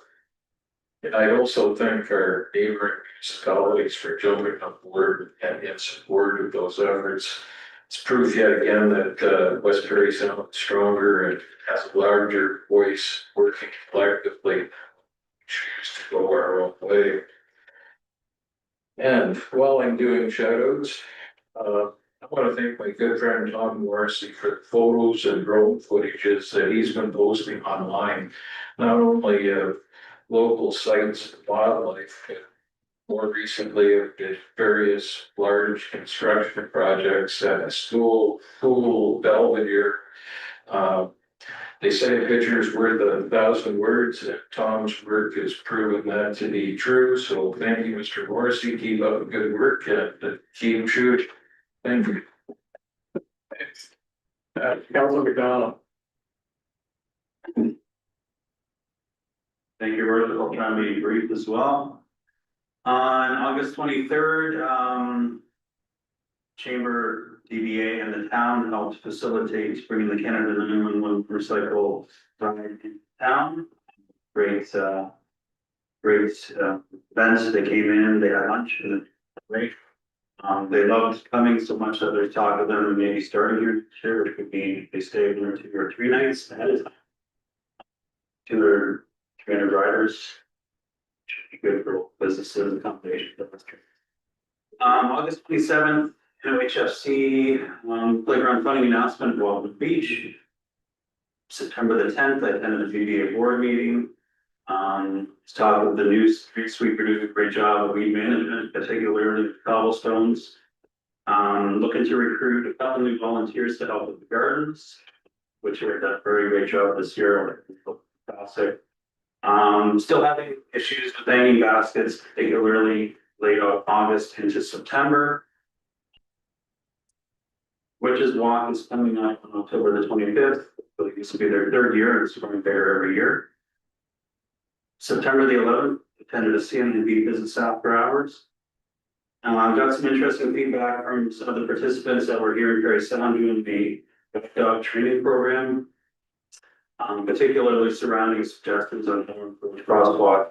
And I also thank our neighboring municipalities for jumping on board and in support of those efforts. It's proof yet again that West Parry Sound is stronger and has a larger voice, working collectively. Choose to go our own way. And while I'm doing shout outs, I want to thank my good friend Tom Morrissey for the photos and drone footages that he's been posting online, not only of local sites and wildlife, but more recently of various large construction projects at a school, Belvedere. They say a picture's worth 1,000 words, and Tom's work has proven that to be true. So thank you, Mr. Morrissey. Keep up the good work and keep shooting. Thank you. Thanks. Councilor McDonald. Thank you, Roger. I'll try and be brief as well. On August 23rd, Chamber, DBA, and the town helped facilitate bringing the Canada 911 recycle drive in town. Great events. They came in, they had lunch, and great. They loved coming so much that there's talk of them maybe starting here next year, which could be they stayed 2 or 3 nights ahead of time. 200 or 300 riders. Should be good for businesses and accommodation. August 27th, NOHFC playground funding announcement at Walton Beach. September the 10th, I attended the GDA board meeting. Talk with the new street sweeper doing a great job of weed management, particularly cobblestones. Looking to recruit a couple new volunteers to help with the gardens. which are done a very great job this year. Fantastic. Still having issues with hanging baskets, particularly late August into September. Witches Walk is coming up on October the 25th. It used to be their third year, and it's going there every year. September the 11th, attended a CNB business after hours. Got some interesting feedback from some of the participants that were here in Parry Sound doing the dog training program. Particularly surrounding suggestions on how to improve crosswalk,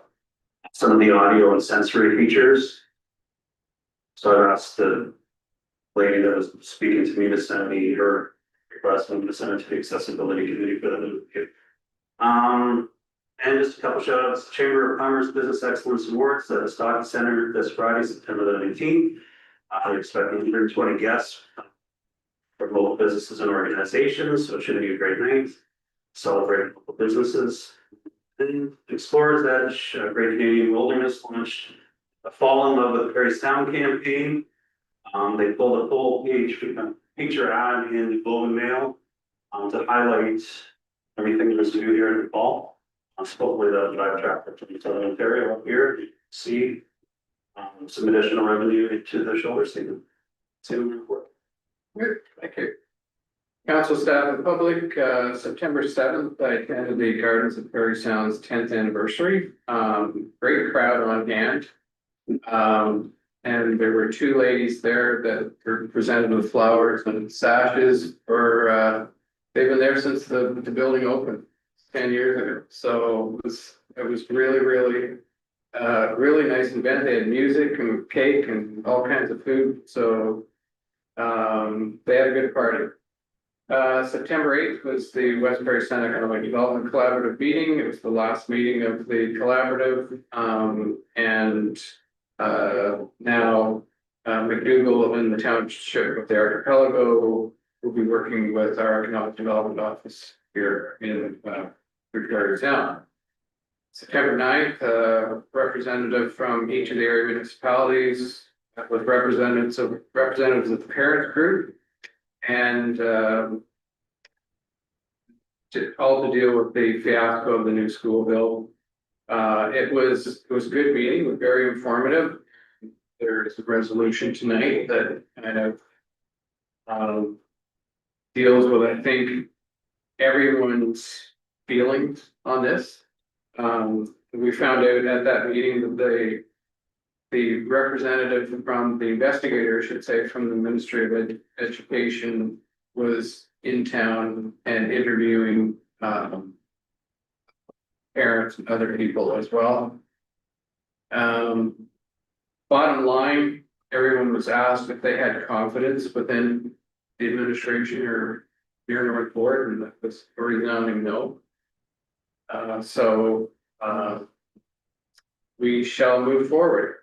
some of the audio and sensory features. So I've asked the lady that was speaking to me to send me her request and to send it to the accessibility committee for them to review. And just a couple shout outs, Chamber of Commerce Business Excellence Awards at the Stockton Center this Friday, September the 19th. I'm expecting 120 guests from local businesses and organizations, so it should be a great night. Celebrating local businesses. And Explorers Edge, Great Canadian Wilderness launched a Fall in Love with Parry Sound campaign. They pulled a full page feature ad in the Globe and Mail to highlight everything there is to do here in the fall. I spoke with a drive tractor from Southern Ontario up here. You can see some additional revenue into the shoulder season. Report. Good, thank you. Council, staff, and public, September 7th, I attended the Gardens of Parry Sound's 10th anniversary. Great crowd on hand. And there were two ladies there that were presented with flowers and sashes for, they've been there since the building opened 10 years ago. So it was really, really, really nice event. They had music and cake and all kinds of food. So they had a good party. September 8th was the West Parry Sound Economic Development Collaborative meeting. It was the last meeting of the collaborative. Now McDougall in the township of the Archipelago will be working with our Economic Development Office here in Parry Sound. September 9th, representative from each of the area municipalities with representatives of the parent group. And all to deal with the fiasco of the new school bill. It was a good meeting, very informative. There's a resolution tonight that kind of deals with, I think, everyone's feelings on this. We found out at that meeting that the representative from the investigator, I should say, from the Ministry of Education was in town and interviewing parents and other people as well. Bottom line, everyone was asked if they had confidence within the administration or Muir North Board, and that was a resounding no. We shall move forward,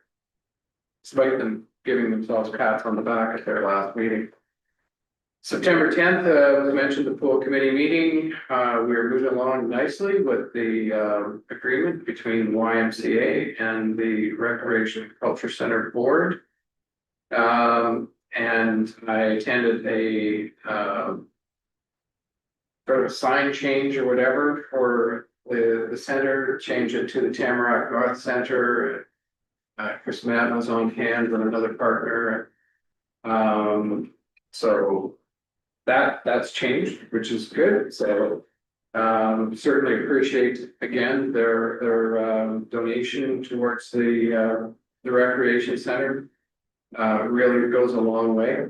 despite them giving themselves pats on the back at their last meeting. September 10th, was mentioned the pool committee meeting. We're moving along nicely with the agreement between YMCA and the Recreation and Culture Center Board. And I attended a sort of sign change or whatever for the center, change it to the Tamarack North Center. Chris Matt was on hand with another partner. So that's changed, which is good. So certainly appreciate again their donation towards the recreation center. Really goes a long way.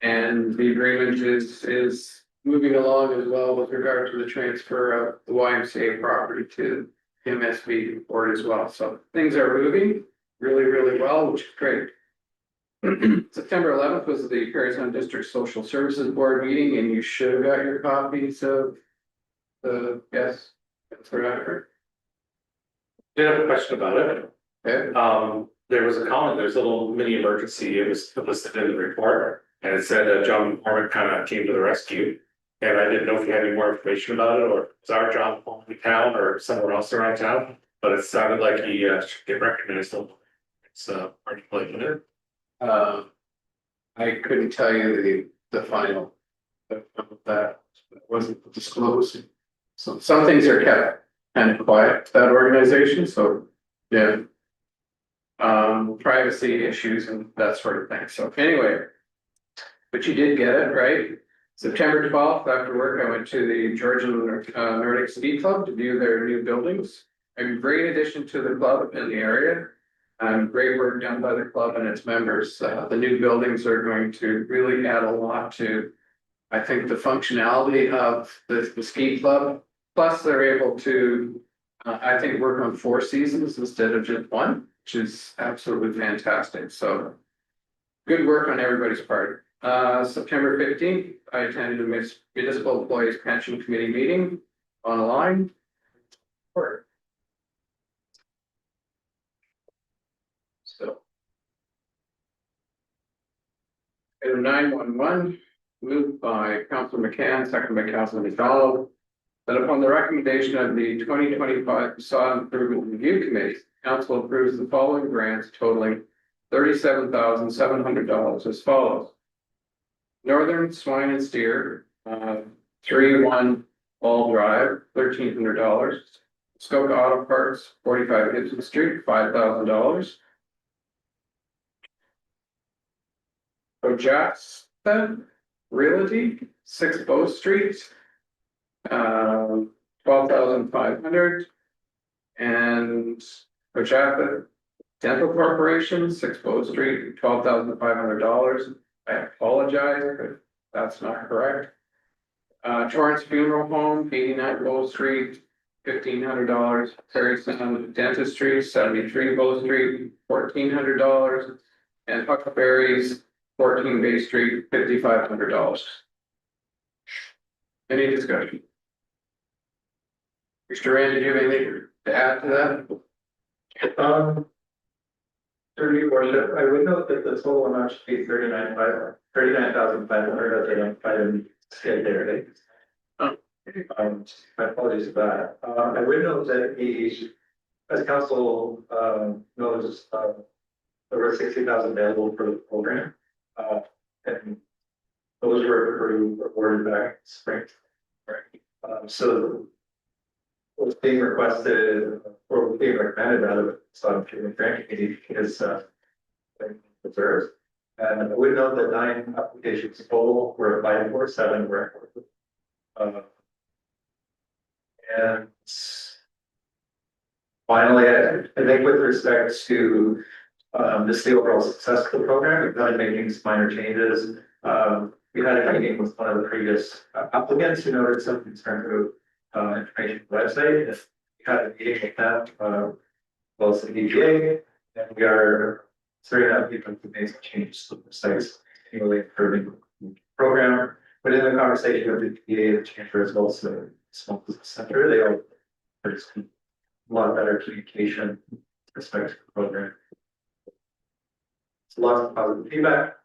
And the agreement is moving along as well with regard to the transfer of the YMCA property to MSB board as well. So things are moving really, really well, which is great. September 11th was the Parry Sound District Social Services Board meeting, and you should have got your copies of the, yes, that's right. Did have a question about it. Okay. There was a comment, there's a little mini emergency, it was listed in the report, and it said that John McCormick kind of came to the rescue. And I didn't know if you had any more information about it, or is our John home in town or somewhere else around town, but it sounded like he should get recognized. It's hard to play with it. I couldn't tell you the final that wasn't disclosed. So some things are kept kind of quiet to that organization, so, yeah. Privacy issues and that sort of thing, so anyway. But you did get it, right? September 12th, after work, I went to the Georgian Nordic Ski Club to view their new buildings. A great addition to the club in the area. Great work done by the club and its members. The new buildings are going to really add a lot to, I think, the functionality of the ski club. Plus, they're able to, I think, work on 4 seasons instead of just one, which is absolutely fantastic. So good work on everybody's part. September 15th, I attended a municipal employees pension committee meeting online. So. Item 911, moved by Councilor McCann, second by Councilor McDonald. That upon the recommendation of the 2025 Facade Improvement Review Committee, council approves the following grants totaling $37,700 as follows. Northern Swine and Steer, 3-1 Ball Drive, $1,300. Skoka Auto Parts, 45 Gibson Street, $5,000. Ojasta Realty, 6 Bow Street, 12,500. And Ojata Dental Corporation, 6 Bow Street, $12,500. I apologize if that's not correct. Torrance Funeral Home, 89 Bow Street, $1,500. Parry Sound Dentistry, 73 Bow Street, $1,400. And Huckleberry's 14 Bay Street, $5,500. Any discussion? Mr. Rand, did you have anything to add to that? Through your worship, I would note that the total amount should be 39,500 as identified in scale there. My apologies for that. I would note that as council knows, there were 60,000 available for the program. And those were awarded back in spring. Right. So what's being requested or being recommended out of the grant committee is reserves. And I would note that 9 applications total were applied for, 7 were and finally, I think with respect to this the overall success of the program, we've been making some minor changes. We had a meeting with one of the previous applicants who noted some concern about information website. If we had a meeting with them, well, it's the DGA, and we are starting out people to make some changes to the sites, continually improving the program. But in the conversation with the DGA, the chamber is also a small business center. They all there's a lot better communication with respect to the program. It's lots of positive feedback.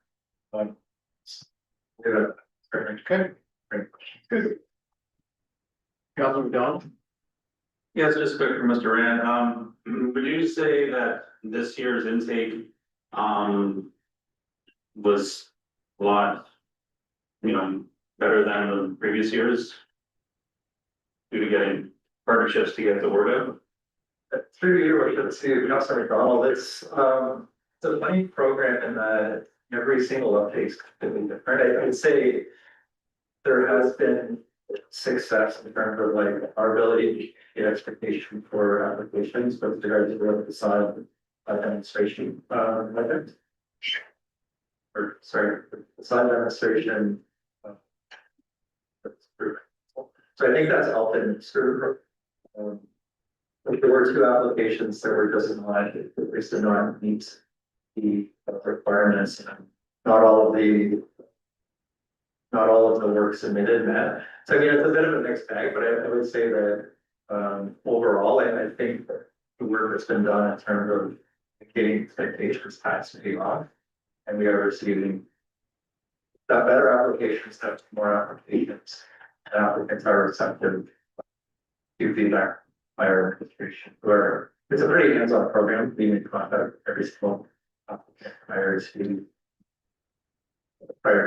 Okay. Good. Councilor McDonald? Yes, just quick for Mr. Rand, would you say that this year's intake, was a lot, better than the previous years? Due to getting partnerships to get the word out? Through your worship to Councilor McDonald, it's a funny program in that every single update is completely different. I'd say there has been success in terms of like our ability to get expectation for applications, but with regard to the facade demonstration method. Or sorry, facade demonstration. So I think that's helped in screw. There were 2 applications that were just not, at least did not meet the requirements. Not all of the work submitted met. So I mean, it's a bit of a mixed bag, but I would say that overall, I think that the work that's been done in terms of getting expectations has paid off, and we are receiving that better applications, have more applications, and applicants are receptive to feedback by our administration. Where it's a pretty hands-on program, being in contact with every single applicant prior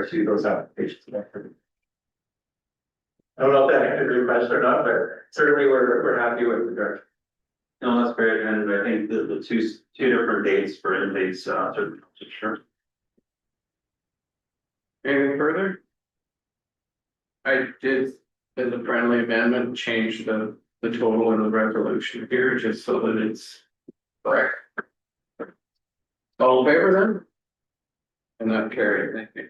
to those applications. I don't know if that can be impressed or not, but certainly we're happy with the direction. No, that's great, and I think the two different dates for inmates, sure. Anything further? I did, as a friendly amendment, change the total in the resolution here, just so that it's correct. All in favor then? And that carried, thank you.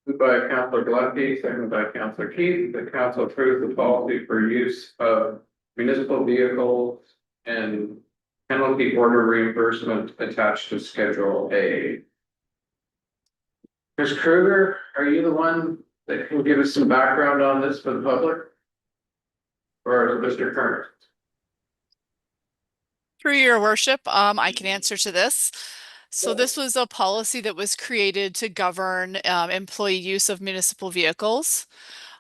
Moved by Councillor Gillespie, seconded by Councillor Keith, the council approves the policy for use of municipal vehicles and penalty order reimbursement attached to Schedule A. Ms. Kruger, are you the one that can give us some background on this for the public? Or Mr. Kerner? Through your worship, I can answer to this. So this was a policy that was created to govern employee use of municipal vehicles.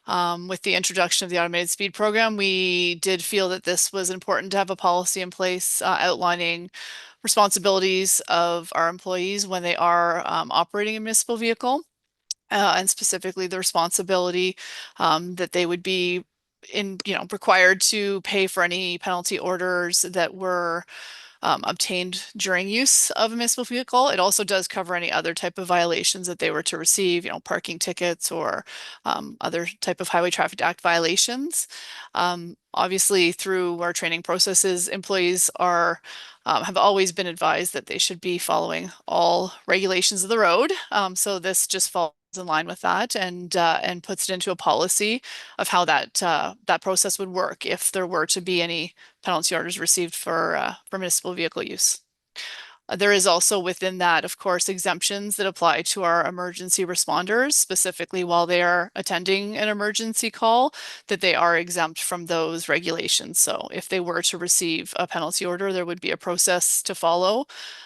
With the introduction of the automated speed program, we did feel that this was important to have a policy in place outlining responsibilities of our employees when they are operating a municipal vehicle, and specifically the responsibility that they would be required to pay for any penalty orders that were obtained during use of a municipal vehicle. It also does cover any other type of violations that they were to receive, parking tickets or other type of Highway Traffic Act violations. Obviously, through our training processes, employees have always been advised that they should be following all regulations of the road. So this just falls in line with that and puts it into a policy of how that process would work if there were to be any penalty orders received for municipal vehicle use. There is also within that, of course, exemptions that apply to our emergency responders, specifically while they are attending an emergency call, that they are exempt from those regulations. So if they were to receive a penalty order, there would be a process to follow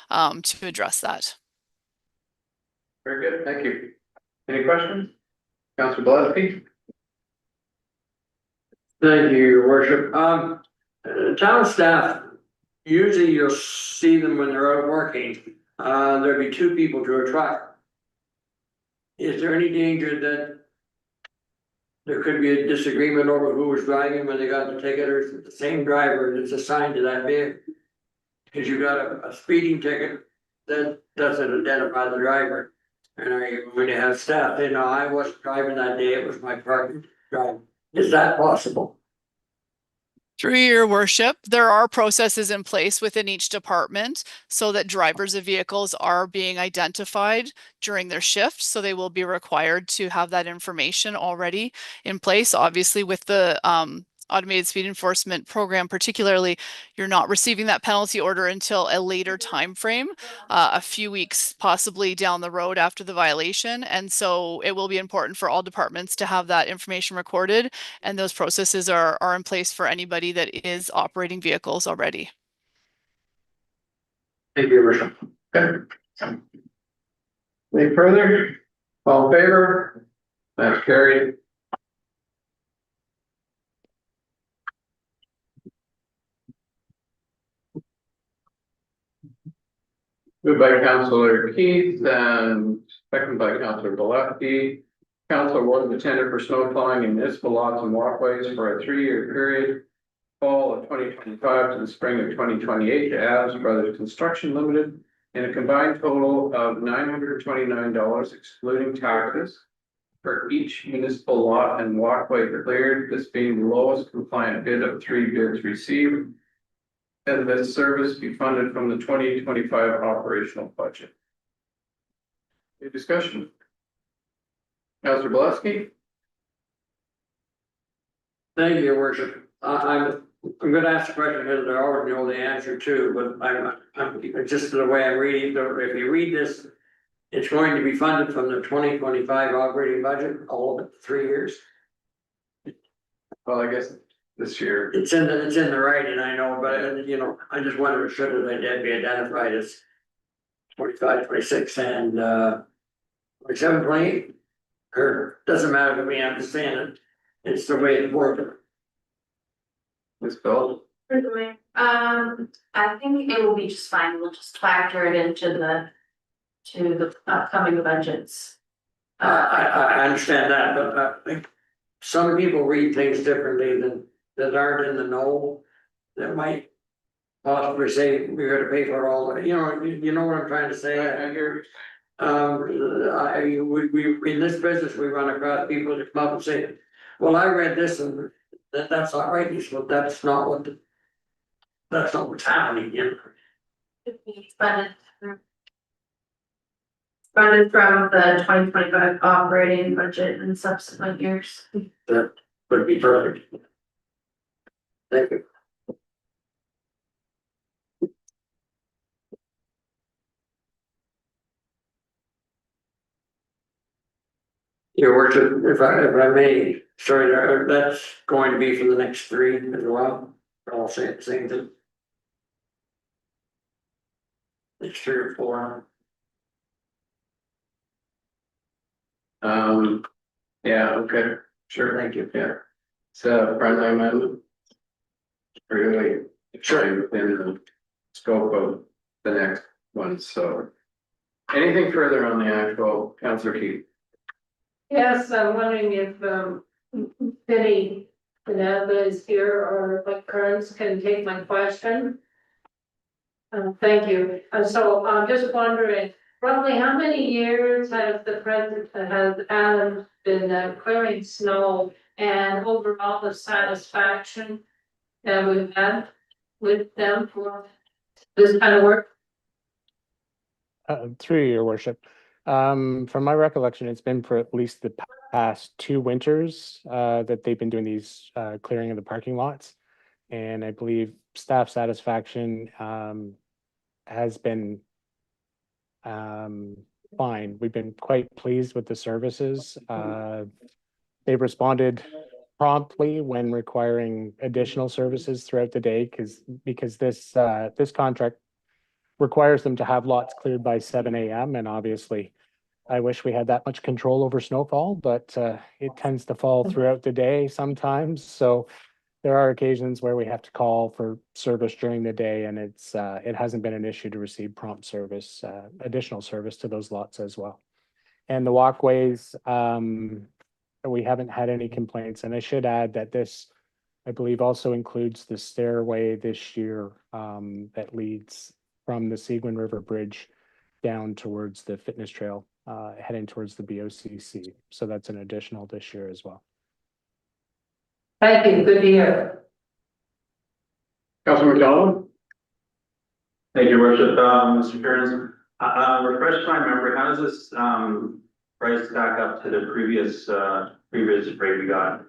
to address that. Very good, thank you. Any questions? Councillor Gillespie? Thank you, your worship. Town staff, usually you'll see them when they're out working. There'll be two people to a truck. Is there any danger that there could be a disagreement over who was driving when they got the ticket, or is it the same driver that's assigned to that vehicle? Because you got a speeding ticket that doesn't identify the driver. And are you going to have staff say, no, I wasn't driving that day, it was my partner driving? Is that possible? Through your worship, there are processes in place within each department so that drivers of vehicles are being identified during their shift. So they will be required to have that information already in place. Obviously, with the automated speed enforcement program, particularly, you're not receiving that penalty order until a later time frame, a few weeks possibly down the road after the violation. And so it will be important for all departments to have that information recorded, and those processes are in place for anybody that is operating vehicles already. Thank you, your worship. Okay. Any further? All in favor? That's carried. Moved by Councillor Keith and seconded by Councillor Gillespie. Council awarded the tender for snow plowing in municipal lots and walkways for a 3-year period, fall of 2025 to the spring of 2028 to Adams Brothers Construction Limited, in a combined total of $929 excluding taxes for each municipal lot and walkway cleared, this being the lowest compliant bid of 3 bids received. And this service be funded from the 2025 operational budget. Any discussion? Councillor Gillespie? Thank you, your worship. I'm gonna ask a question because I already know the answer to, but I'm just the way I'm reading, so if you read this, it's going to be funded from the 2025 operating budget, all of it, 3 years. Well, I guess this year. It's in the writing, I know, but I just wonder, should it be identified as 25, 26 and 27, 28? Or doesn't matter to me, I'm just saying it, it's the way it worked. Ms. Bell? I think it will be just fine. We'll just factor it into the upcoming budgets. I understand that, but some people read things differently that aren't in the know. That might possibly say we're gonna pay for all, you know what I'm trying to say? I hear. We, in this business, we run across people that come up and say, well, I read this and that's not right, you said, that's not what's happening, you know? Funded from the 2025 operating budget in subsequent years. That would be perfect. Thank you. Your worship, if I may, sorry, that's going to be for the next three as well. I'll say the same thing. It's 3 or 4. Yeah, okay, sure, thank you, yeah. So friendly amendment. Really, sure, within the scope of the next one, so. Anything further on the actual, Councillor Keith? Yes, I'm wondering if, Penny Fernanda is here or like Kearns can take my question. Thank you. So I'm just wondering, roughly how many years has Adam been clearing snow and overall the satisfaction that we've had with them for this kind of work? Through your worship. From my recollection, it's been for at least the past 2 winters that they've been doing these clearing of the parking lots. And I believe staff satisfaction has been fine. We've been quite pleased with the services. They've responded promptly when requiring additional services throughout the day because this contract requires them to have lots cleared by 7 a.m. And obviously, I wish we had that much control over snowfall, but it tends to fall throughout the day sometimes. So there are occasions where we have to call for service during the day, and it hasn't been an issue to receive prompt service, additional service to those lots as well. And the walkways, we haven't had any complaints. And I should add that this, I believe, also includes the stairway this year that leads from the Seguin River Bridge down towards the fitness trail, heading towards the BOCC. So that's an additional this year as well. Thank you, good to hear. Councilor McDonald? Thank you, worship, Mr. Kearns. Refresh my memory, how does this, price stack up to the previous rate we got?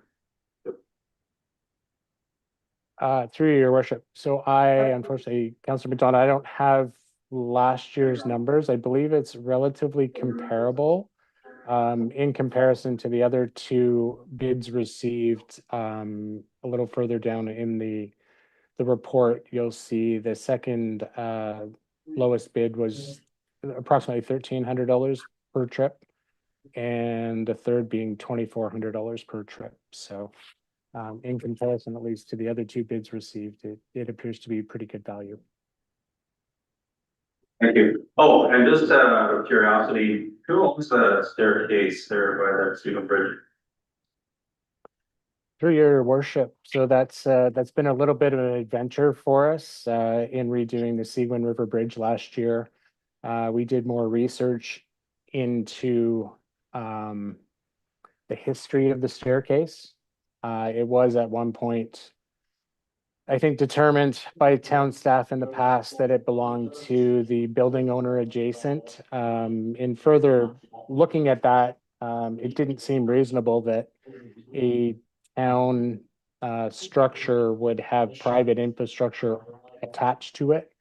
Through your worship. So unfortunately, Councillor McDonald, I don't have last year's numbers. I believe it's relatively comparable in comparison to the other 2 bids received. A little further down in the report, you'll see the second lowest bid was approximately $1,300 per trip, and the third being $2,400 per trip. So in comparison, at least to the other 2 bids received, it appears to be pretty good value. Thank you. Oh, and just out of curiosity, who owns the staircase there by that Stephen Bridge? Through your worship. So that's been a little bit of an adventure for us in redoing the Seguin River Bridge last year. We did more research into the history of the staircase. It was at one point, I think, determined by town staff in the past that it belonged to the building owner adjacent. In further looking at that, it didn't seem reasonable that a town structure would have private infrastructure attached to it.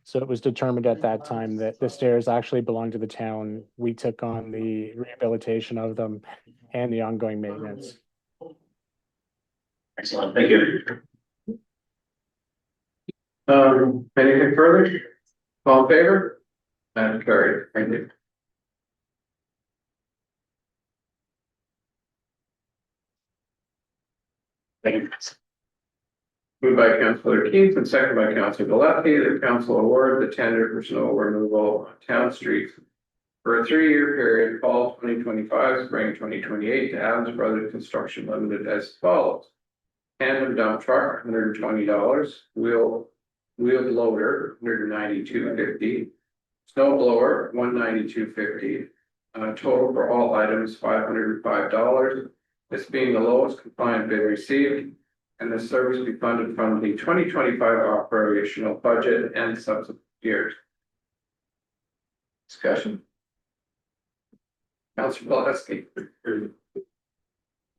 So it was determined at that time that the stairs actually belonged to the town. We took on the rehabilitation of them and the ongoing maintenance. Excellent, thank you. Anything further? All in favor? That's carried, thank you. Thank you. Moved by Councilor Keith and seconded by Councilor Gillespie, the council award the tender for snow removal on town streets for a 3-year period, fall 2025, spring 2028, to Adams Brothers Construction Limited as follows. Tandem dump truck, $120, wheeled loader, $192.50, snow blower, $192.50. Total for all items, $505. This being the lowest compliant bid received, and the service be funded from the 2025 operational budget and subsequent years. Discussion. Councilor Gillespie.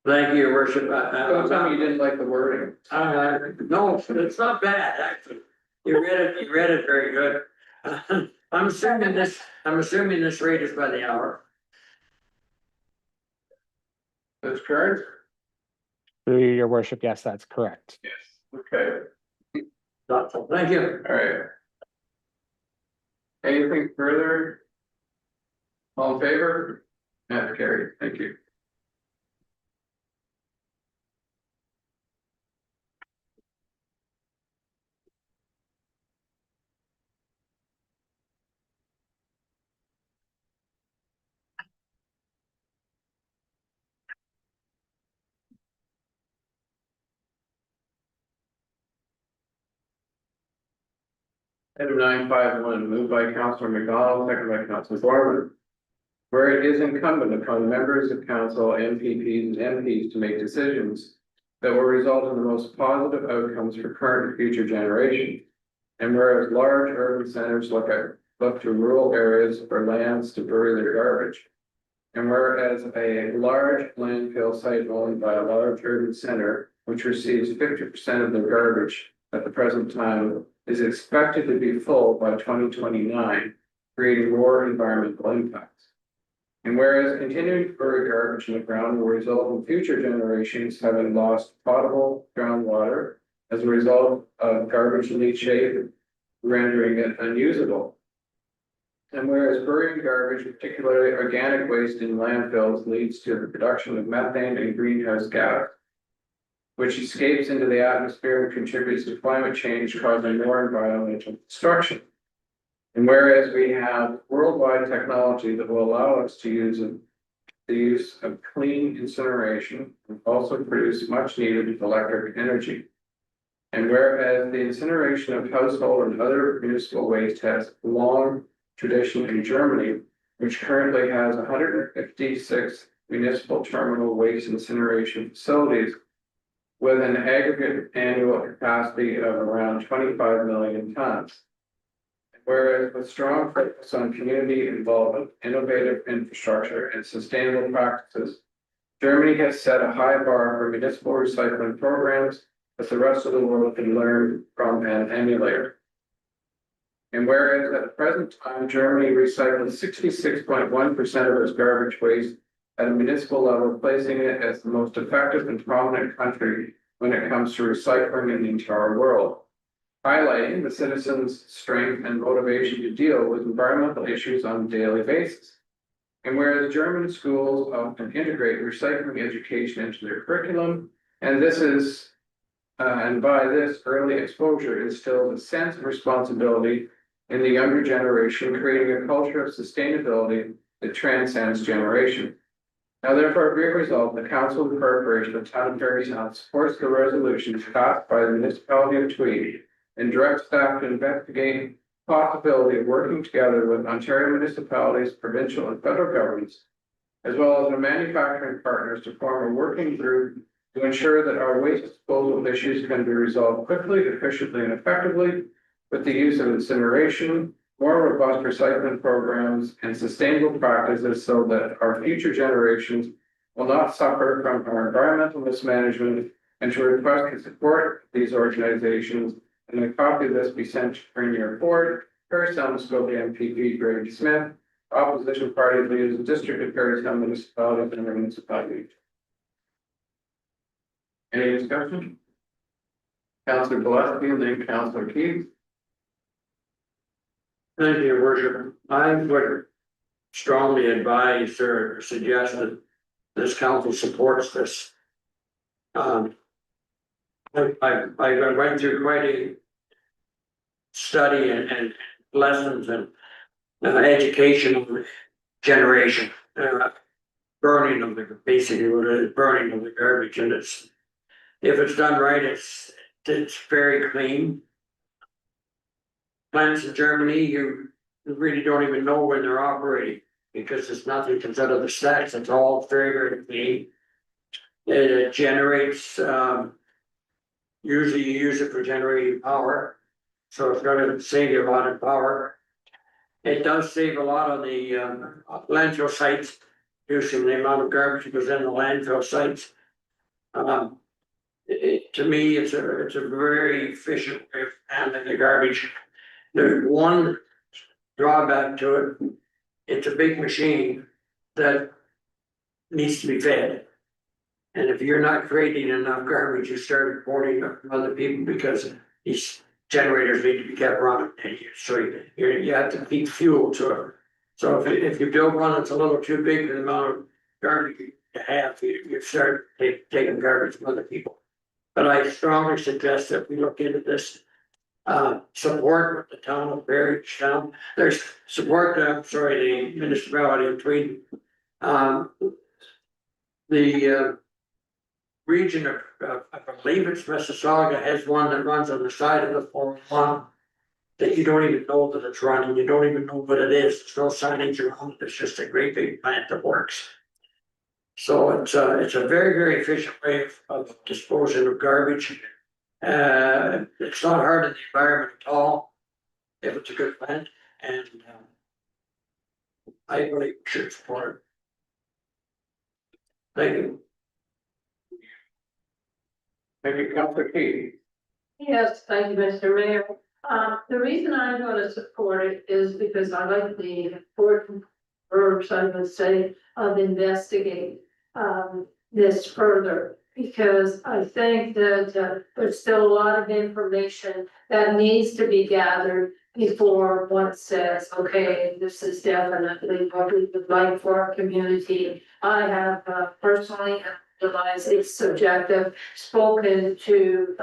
Thank you, your worship. Don't tell me you didn't like the wording. No, it's not bad, actually. You read it very good. I'm assuming this rate is by the hour. That's correct? Through your worship, yes, that's correct. Yes. Okay, Thoughtful, thank you. all right. Anything further? All in favor? That's carried, thank you. Item 951, moved by Councilor McDonald, seconded by Councilor Gorman. Where it is incumbent upon members of council, MPPs and MPs to make decisions that will result in the most positive outcomes for current and future generations. And whereas large urban centers look to rural areas for lands to bury their garbage. And whereas a large landfill site owned by a large urban center, which receives 50% of their garbage at the present time, is expected to be full by 2029, creating more environmental impacts. And whereas continuing to bury garbage in the ground will result in future generations having lost potable groundwater as a result of garbage leachate, rendering it unusable. And whereas burying garbage, particularly organic waste in landfills, leads to the production of methane and greenhouse gas, which escapes into the atmosphere and contributes to climate change, causing more environmental destruction. And whereas we have worldwide technology that will allow us to use the use of clean incineration and also produce much needed electric energy. And whereas the incineration of household and other municipal waste has long tradition in Germany, which currently has 156 municipal terminal waste incineration facilities with an aggregate annual capacity of around 25 million tons. Whereas with strong focus on community involvement, innovative infrastructure, and sustainable practices, Germany has set a high bar for municipal recycling programs that the rest of the world can learn from and emulate. And whereas at the present time, Germany recycles 66.1% of its garbage waste at a municipal level, placing it as the most effective and prominent country when it comes to recycling in the entire world, highlighting the citizens' strength and motivation to deal with environmental issues on a daily basis. And whereas German schools often integrate recycling education into their curriculum, and by this early exposure instills a sense of responsibility in the younger generation, creating a culture of sustainability that transcends generation. Now, therefore, be it resolved, the Council of the Corporation of Town of Parry Sound supports the resolution passed by the municipality of Tweed and directs staff to investigate the possibility of working together with Ontario municipalities, provincial and federal governments, as well as the manufacturing partners to form a working group to ensure that our waste disposal issues can be resolved quickly, efficiently, and effectively with the use of incineration, more robust recycling programs, and sustainable practices so that our future generations will not suffer from our environmental mismanagement, and to request and support these organizations. And a copy of this be sent to Premier Ford, Parry Sound Municipality MPP Greg Smith, opposition party leaders, District of Parry Sound Municipality and municipality. Any discussion? Councilor Gillespie and then Councilor Keith. Thank you, your worship. I would strongly advise or suggest that this council supports this. I went through quite a study and lessons and educational generation, burning of the, basically what it is, burning of the garbage, and it's, if it's done right, it's very clean. Plants in Germany, you really don't even know when they're operating, because it's nothing comes out of the stacks, it's all very, very clean. It generates, usually you use it for generating power, so it's gonna save you a lot of power. It does save a lot of the landfill sites, reducing the amount of garbage that goes in the landfill sites. To me, it's a very efficient way of handling the garbage. There's one drawback to it. It's a big machine that needs to be fed. And if you're not creating enough garbage, you start reporting to other people, because these generators need to be kept running. So you have to feed fuel to it. So if you build one that's a little too big for the amount of garbage you have, you start taking garbage from other people. But I strongly suggest that we look into this, support with the town of Parry town. There's support, the municipality of Tweed. The region of, I believe it's Mississauga, has one that runs on the side of the 401 that you don't even know that it's running. You don't even know what it is. There's no signage around it. It's just a great big plant that works. So it's a very, very efficient way of disposing of garbage. It's not hard on the environment at all if it's a good plant, and I really should support it. Thank you. Thank you, Councilor Katie. Yes, thank you, Mr. Mayor. The reason I'm going to support it is because I like the important verbs, I would say, of investigate this further. Because I think that there's still a lot of information that needs to be gathered before one says, okay, this is definitely what we would like for our community. I have personally, realized it's subjective, spoken to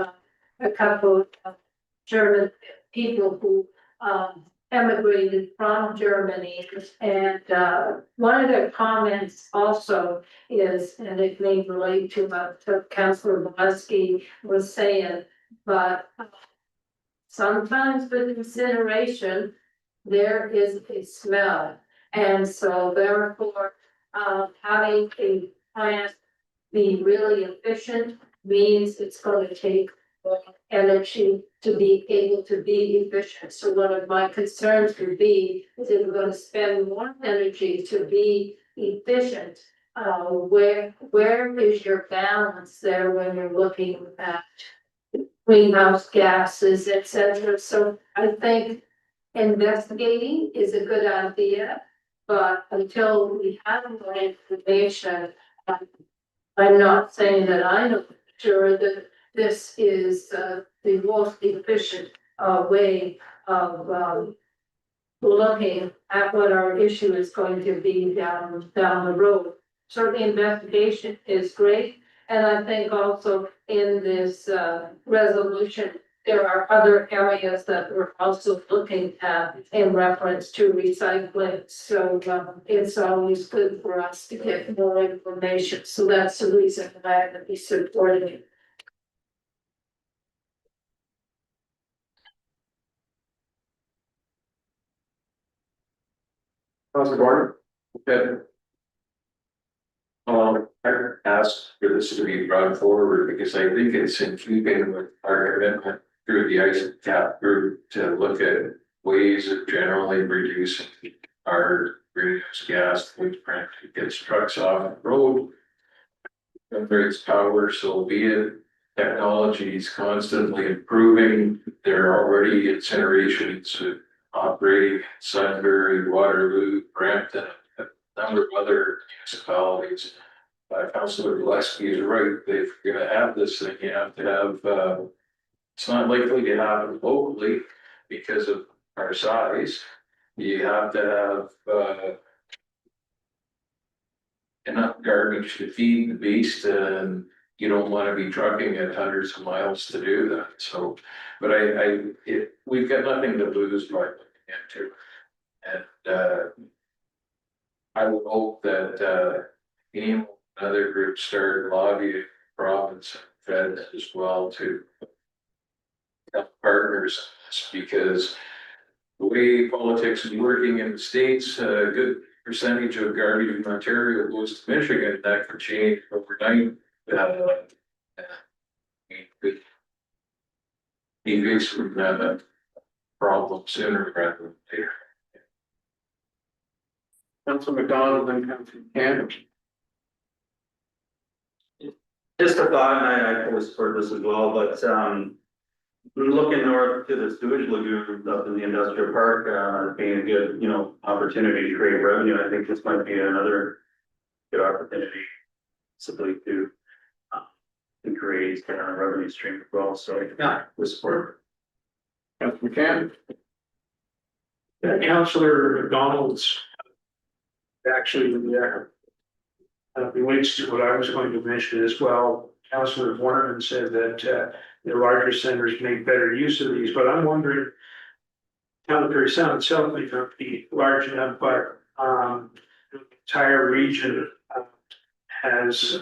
a couple of German people who emigrated from Germany, and one of their comments also is, and it may relate to what Councillor Valesky was saying, but sometimes with incineration, there is a smell, and so therefore having a plant be really efficient means it's going to take energy to be able to be efficient. So one of my concerns would be, is if we're going to spend more energy to be efficient, where is your balance there when you're looking at greenhouse gases, etc.? So I think investigating is a good idea, but until we have more information, I'm not saying that I know for sure that this is the most efficient way of looking at what our issue is going to be down the road. Certainly investigation is great, and I think also in this resolution, there are other areas that we're also looking at in reference to recycling. So it's always good for us to get more information. So that's the reason why I'm going to be supporting it. Councilor Gordon. Okay. I asked for this to be brought forward because I think it's in keeping with our commitment through the ice cap group to look at ways of generally reducing our greenhouse gas footprint. It gets trucks off the road, generates power, so be it. Technology is constantly improving. There are already incinerations operating in Sudbury, Waterloo, Brampton, a number of other municipalities. Councilor Valesky is right. If you're gonna have this thing, you have to have, it's not likely to happen locally because of our size. You have to have, enough garbage to feed the beast, and you don't want to be trucking at hundreds of miles to do that, so. But we've got nothing to lose by looking into it. And I would hope that AIM and other groups start lobbying province and feds as well to help partners, because the way politics is working in the States, a good percentage of garbage in Ontario goes to Michigan. That could change overnight. We could be facing that problem sooner rather than later. Council McDonald and Council Canada. Just a thought, and I fully support this as well, but, looking north to the sewage lagoon up in the industrial park, being a good, opportunity to create revenue, I think this might be another good opportunity simply to create kind of a revenue stream as well, so, yeah, we support. Council McCann. Councillor McDonald's actually, relates to what I was going to mention as well. Councillor Warren said that the larger centers make better use of these, but I'm wondering, town of Parry Sound itself may not be large enough, but the entire region has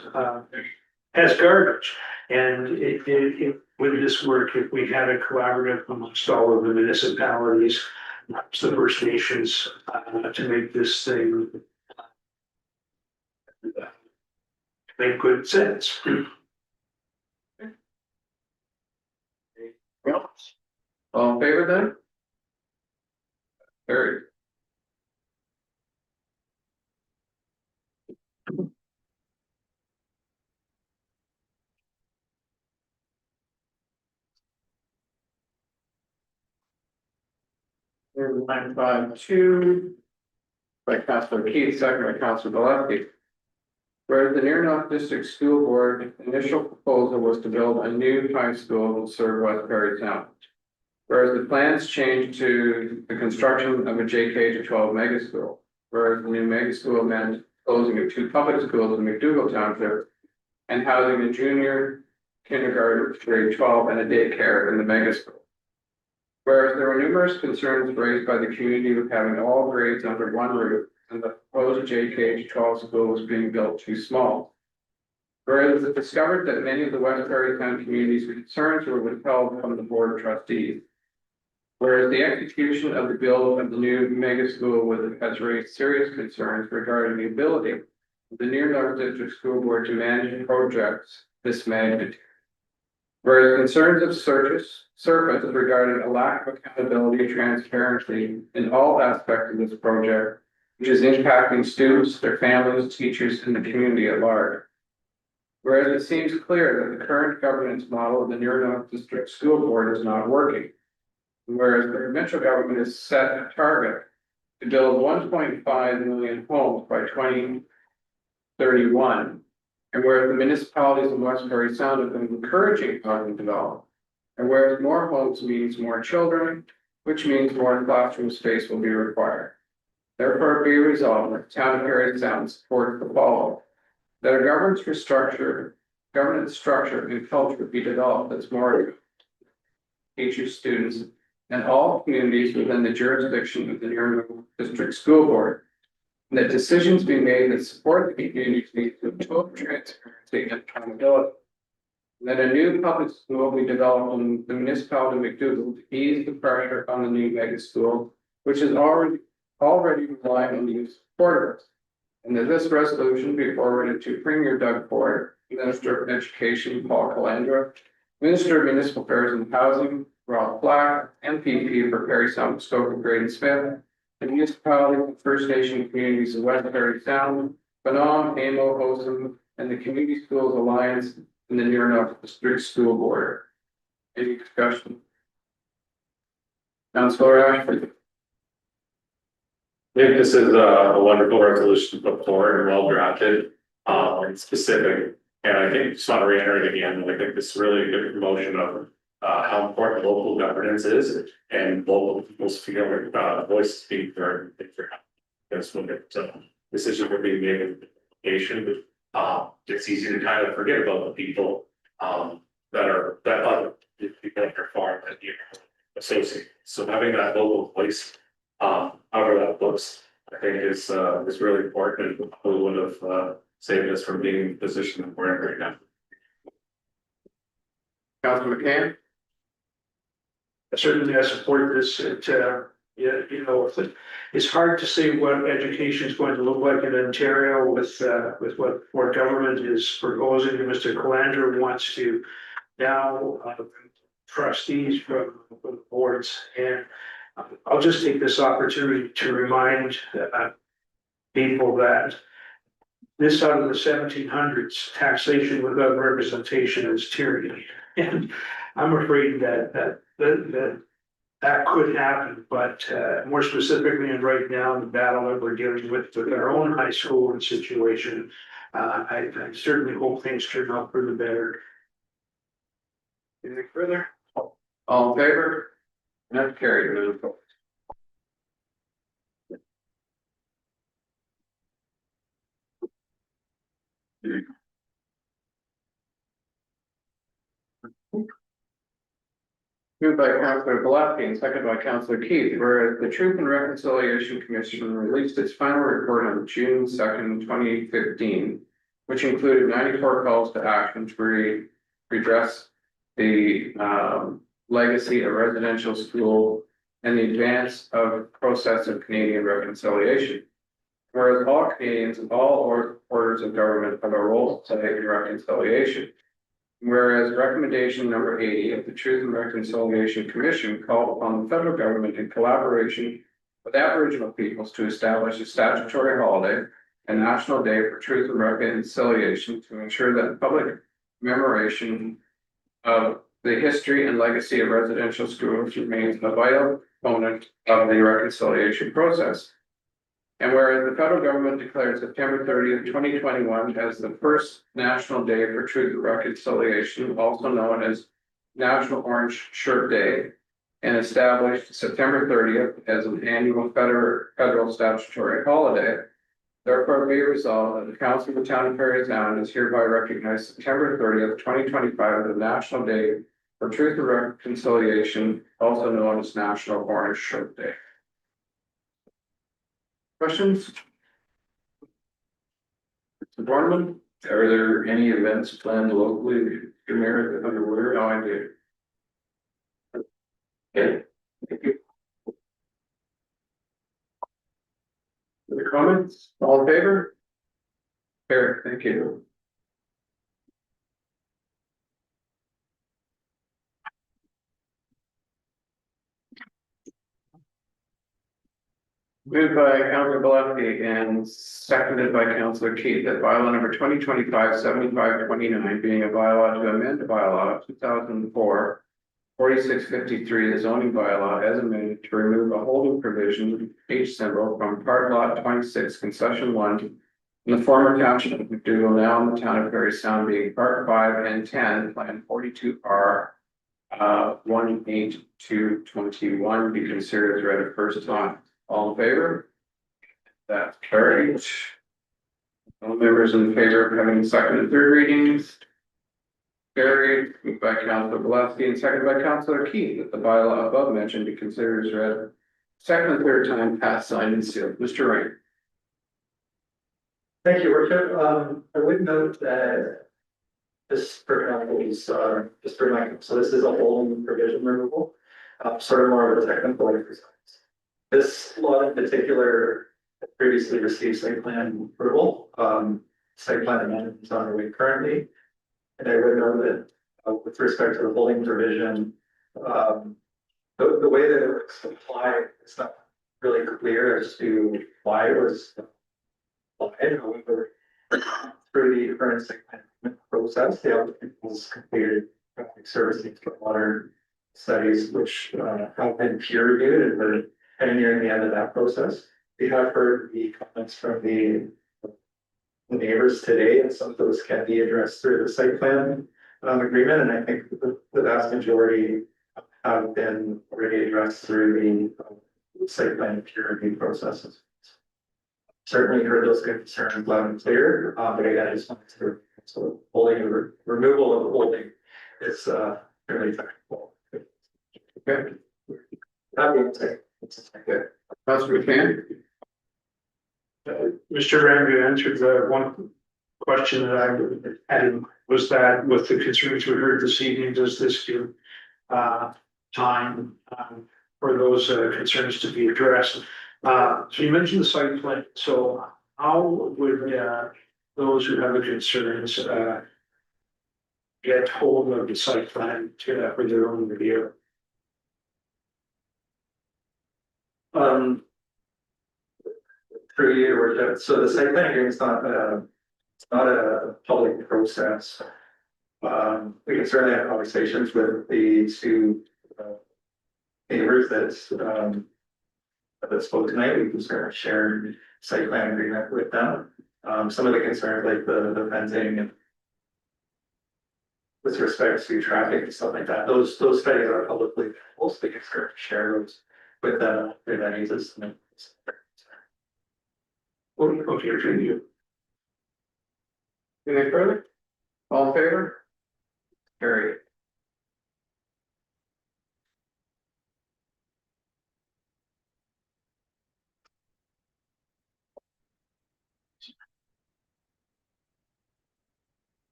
garbage. And it would this work if we had a collaborative amongst all of the municipalities, the First Nations, to make this thing make good sense. All in favor then? Carried. Here's 952 by Councilor Keith, second by Councilor Gillespie. Whereas the Near North District School Board initial proposal was to build a new high school to serve West Parry Town. Whereas the plans changed to the construction of a JK to 12 mega school. Whereas the new mega school meant closing of 2 public schools in McDougall Township and housing a junior kindergarten to grade 12 and a daycare in the mega school. Whereas there were numerous concerns raised by the community with having all grades under one roof and the proposed JK to 12 school was being built too small. Whereas it discovered that many of the West Parry Town community's concerns were withheld from the board of trustees. Whereas the execution of the build of the new mega school has raised serious concerns regarding the ability of the Near North District School Board to manage projects this magnitude. Whereas concerns of surface regarding a lack of accountability and transparency in all aspects of this project, which is impacting students, their families, teachers, and the community at large. Whereas it seems clear that the current governance model of the Near North District School Board is not working. Whereas the provincial government has set a target to build 1.5 million homes by 2031, and whereas the municipalities in West Parry Sound have been encouraging housing development, and whereas more homes means more children, which means more classroom space will be required. Therefore, be resolved that the town of Parry Sound supports the following: that a governance structure and culture be developed that's more teachers, students, and all communities within the jurisdiction of the Near North District School Board. And that decisions be made that support the community's needs with total transparency and accountability. And that a new public school be developed in the municipality of McDougall to ease the pressure on the new mega school, which is already relying on the use of portables. And that this resolution be forwarded to Premier Doug Ford, Minister of Education Paul Calandra, Minister of Municipal Affairs and Housing Rob Black, MPP for Parry Sound, Muskoka, Graydon Smith, the municipality and First Nation communities of West Parry Sound, Banam, Amo, Hosen, and the Community Schools Alliance and the Near North District School Board. Any discussion? Councilor Ashford. I think this is a wonderful resolution to put forward and well drafted, and specific. And I think just want to reiterate again, I think this is really a good promotion of how important local governance is and local people's feeling voices being heard. That's when decisions are being made in the application. it's easy to kind of forget about the people, that other people at your farm that you associate. So having that local voice, however that looks, I think is really important and probably would have, saved us from being in the position that we're in right now. Councilor McCann? Certainly, I support this. Yeah, it's hard to say what education is going to look like in Ontario with what government is proposing. Mr. Calandra wants to now trustees from the boards, and I'll just take this opportunity to remind people that this out of the 1700s, taxation without representation is tyranny, and I'm afraid that could happen, but more specifically, and right now, the battle that we're dealing with our own high school and situation, I certainly hope things turn out for the better. Anything further? All in favor? Not carried. Move forward. Moved by Councilor Pulaski and seconded by Councilor Keith, whereas the Truth and Reconciliation Commission released its final report on June 2nd, 2015, which included 94 calls to action to redress the legacy of residential school and the advance of process of Canadian reconciliation. Whereas all Canadians of all orders of government have a role to play in reconciliation. Whereas recommendation number 80 of the Truth and Reconciliation Commission called upon the federal government in collaboration with Aboriginal peoples to establish a statutory holiday, a national day for truth and reconciliation to ensure that public commemoration of the history and legacy of residential schools remains a vital component of the reconciliation process. And whereas the federal government declared September 30th, 2021 as the first National Day for Truth and Reconciliation, also known as National Orange Shirt Day, and established September 30th as an annual federal statutory holiday, therefore be resolved that the Council of the Town of Parry Sound is hereby recognized September 30th, 2025 as the National Day for Truth and Reconciliation, also known as National Orange Shirt Day. Questions? Mr. Borman, are there any events planned locally in America that are aware? No idea. Okay, thank you. Other comments? All in favor? Fair, thank you. Moved by Councilor Pulaski and seconded by Councilor Keith that bylaw number 2025-7529 being a bylaw to amend the bylaw of 2004 4653, the zoning bylaw as amended to remove a holding provision H symbol from part lot 26 concession 1 in the former township of McDougal, now in the town of Parry Sound, being part 5 and 10 plan 42R 18221 be considered as read at first time. All in favor? That's carried. All members in favor of having second and third readings? Carried. Moved by Councilor Pulaski and seconded by Councilor Keith that the bylaw above mentioned be considered as read second and third time passed, signed and sealed. Mr. Rain. Thank you, Worship. I would note that this, for example, is just for my, so this is a whole provision removal, sort of more of a technical exercise. This law in particular previously received site plan approval, site plan amendment is underway currently. And I would know that with respect to the holding provision, the way that it was applied, it's not really clear as to why it was applied. However, through the current site plan process, the applicant has completed traffic servicing water studies, which have been peer reviewed and we're heading near the end of that process. We have heard the comments from the neighbors today, and some of those can be addressed through the site plan agreement, and I think the vast majority have been already addressed through the site plan peer review processes. certainly heard those concerns loud and clear, but again, I just wanted to, so holding, removal of holding is, really technical. Okay, That being said, it's good. Councilor McCann? Mr. Ram, you answered the one question that I had, was that with the concerns we heard this evening, does this give time for those concerns to be addressed? So you mentioned the site plan, so how would those who have the concerns get hold of the site plan to for their own review? Through you, or so the site plan hearing is not, it's not a public process. We can certainly have conversations with the two neighbors that spoke tonight. We can start sharing site plan agreement with them. Some of the concerns like the fencing and with respect to traffic and stuff like that, those studies are publicly available, so we can start share those with them if that needs us. Okay, thank you. Anything further? All in favor? Carry.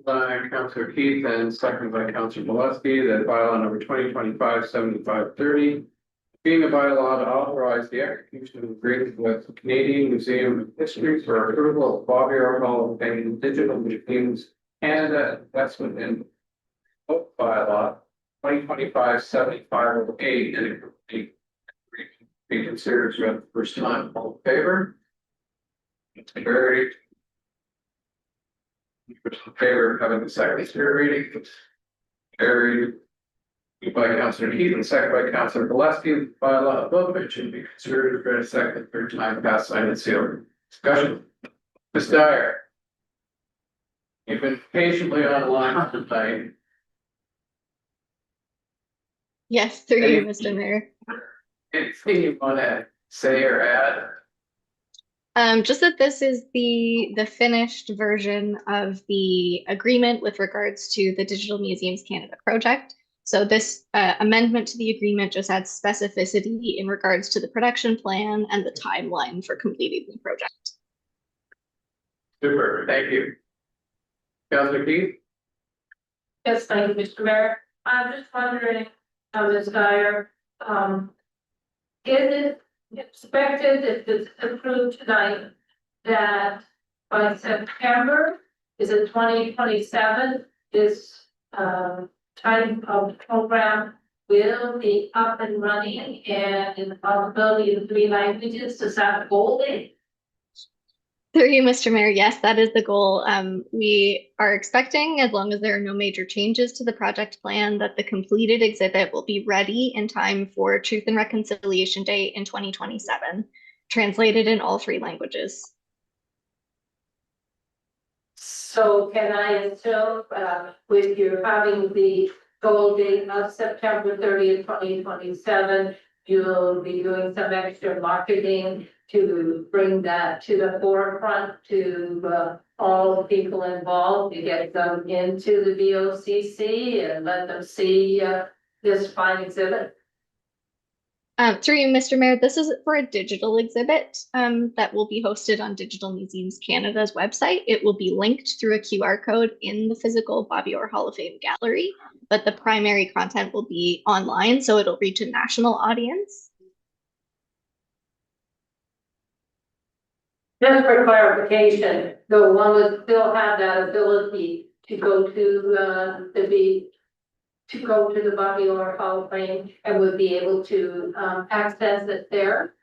By Councilor Keith and second by Councilor Molesky, that bylaw number 2025-7530. Being a bylaw to authorize the execution of agreement with the Canadian Museum of History for approval of Bobby R. Hall of Fame Digital Museums Canada investment in book bylaw 2025-7508 and it be considered for the first time. All in favor? It's carried. In favor of having the second third reading, it's carried. By Councilor Keith and second by Councilor Gillespie, bylaw above which should be considered for a second, third time, pass, sign, and seal. Discussion. Ms. Dyer. You've been patiently online tonight. Yes, through you, Mr. Mayor. Anything you want to say or add? Just that this is the finished version of the agreement with regards to the Digital Museums Canada project. So this amendment to the agreement just adds specificity in regards to the production plan and the timeline for completing the project. Super, thank you. Councilor Keith? Yes, thank you, Mr. Mayor. I'm just wondering, Ms. Dyer, is it expected if it's approved tonight that by September, is it 2027, this type of program will be up and running and in the possibility of 3 languages? Does that goal date? Through you, Mr. Mayor, yes, that is the goal. We are expecting, as long as there are no major changes to the project plan, that the completed exhibit will be ready in time for Truth and Reconciliation Day in 2027, translated in all 3 languages. So can I assume, with you having the goal date of September 30th, 2027, you'll be doing some extra marketing to bring that to the forefront to all the people involved, to get them into the VOCC and let them see this fine exhibit? Through you, Mr. Mayor, this is for a digital exhibit that will be hosted on Digital Museums Canada's website. It will be linked through a QR code in the physical Bobby Orr Hall of Fame gallery, but the primary content will be online, so it'll reach a national audience. Just for clarification, the one would still have that ability to go to the Bobby Orr Hall of Fame and would be able to access it there.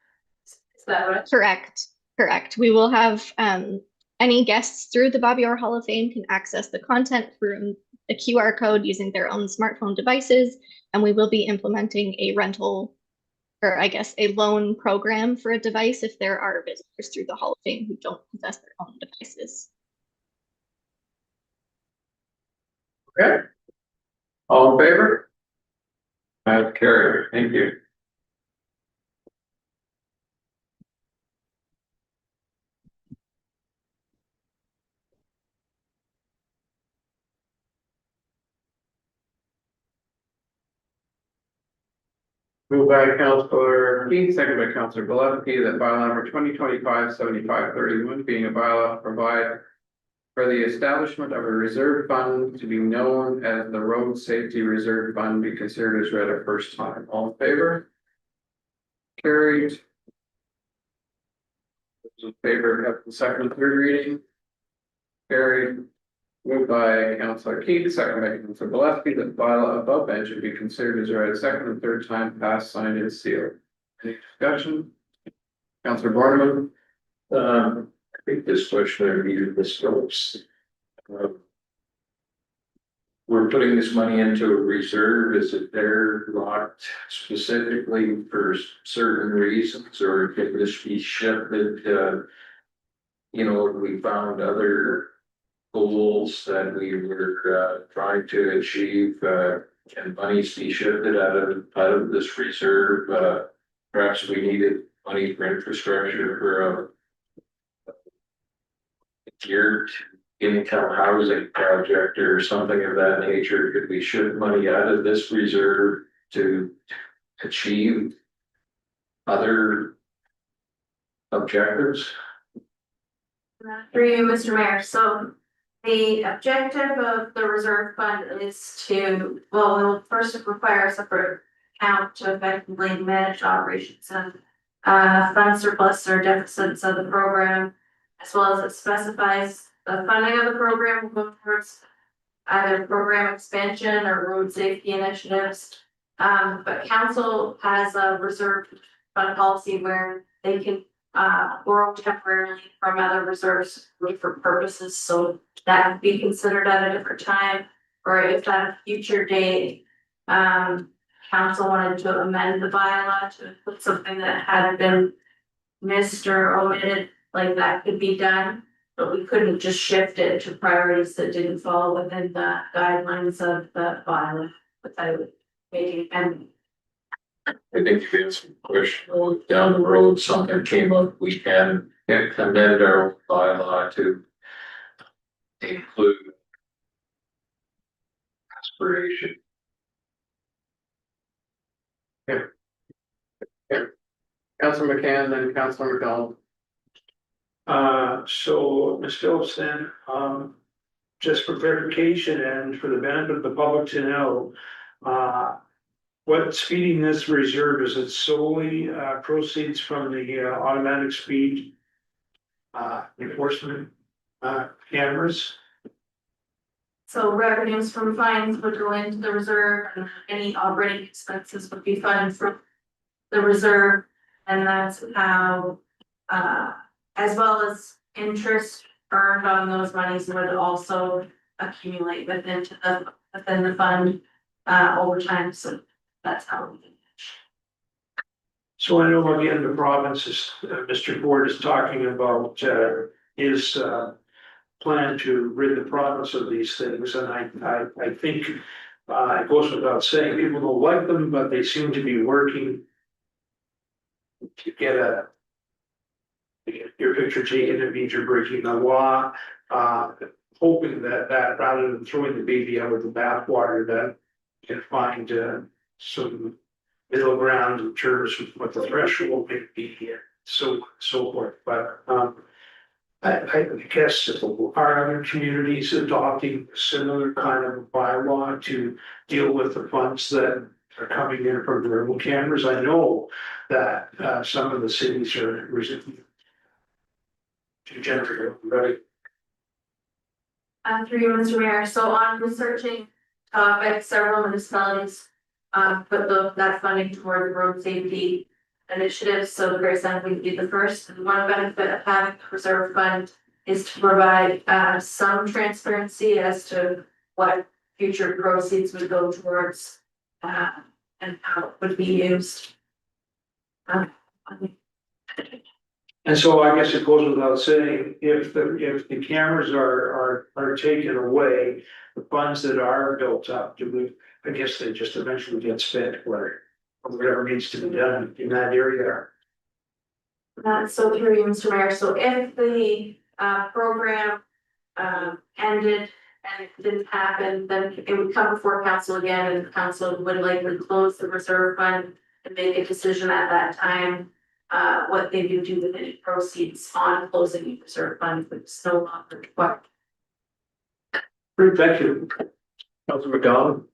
Is that right? Correct. We will have any guests through the Bobby Orr Hall of Fame can access the content through a QR code using their own smartphone devices, and we will be implementing a rental, or I guess a loan program for a device if there are visitors through the Hall of Fame who don't possess their own devices. Okay. All in favor? Carried, thank you. Moved by Councillor Keith, second by Councillor Gillespie, that bylaw number 2025-7531 being a bylaw to provide for the establishment of a reserve fund to be known as the Road Safety Reserve Fund be considered as read a first time. All in favor? Carried. Those in favor of the second and third reading? Carried. Moved by Councillor Keith, second by Councillor Gillespie, that the bylaw above mentioned be considered as read a second and third time, passed, signed, and sealed. Any discussion? Councillor Borneman? I think this question I needed the scopes. We're putting this money into a reserve. Is it there locked specifically for certain reasons, or can this be shifted? We found other goals that we were trying to achieve. Can monies be shifted out of this reserve? Perhaps we needed money for infrastructure for geared income housing project or something of that nature. Could we shift money out of this reserve to achieve other objectives? Through you, Mr. Mayor, so the objective of the reserve fund is to, well, we'll first require a separate account to effectively manage operations and fund surplus or deficits of the program, as well as it specifies the funding of the program will go towards either program expansion or road safety initiatives. But council has a reserve fund policy where they can borrow temporarily from other reserves for purposes, so that would be considered at a different time, or if at a future date, council wanted to amend the bylaw to put something that had been missed or omitted, like that could be done, but we couldn't just shift it to priorities that didn't fall within the guidelines of the bylaw without making amendment. I think if it's a question down the road, something came up, we can amend our bylaw to include aspiration. Councillor McCann, then Councillor McDonald. So Ms. Phillips, then, just for clarification and for the benefit of the public to know, what's feeding this reserve? Is it solely proceeds from the automatic speed enforcement cameras? So revenues from fines would go into the reserve, and any operating expenses would be funded from the reserve, and that's how, as well as interest earned on those monies would also accumulate within the fund over time, so that's how we do it. So I know again, the province is, Mr. Ford is talking about his plan to rid the province of these things, and I think it goes without saying, people don't like them, but they seem to be working to get your picture taken. It means you're breaking the law, hoping that rather than throwing the baby out with the bathwater, that you can find some middle ground in terms of what the threshold may be here, so forth. But I guess are other communities adopting a similar kind of bylaw to deal with the funds that are coming in from the remote cameras? I know that some of the cities are resisting to generate revenue. Through you, Mr. Mayor, so on researching topics, several municipalities put that funding toward road safety initiatives, so for example, we'd be the first. And one benefit of having a reserve fund is to provide some transparency as to what future proceeds would go towards and how it would be used. And so I guess it goes without saying, if the cameras are taken away, the funds that are built up, I guess they just eventually get spent whatever needs to be done in that area. So through you, Mr. Mayor, so if the program ended and it didn't happen, then it would come before council again, and the council would likely close the reserve fund and make a decision at that time. What they would do with any proceeds on closing the reserve fund, but it's no longer required. Thank you. Councilor McDonald?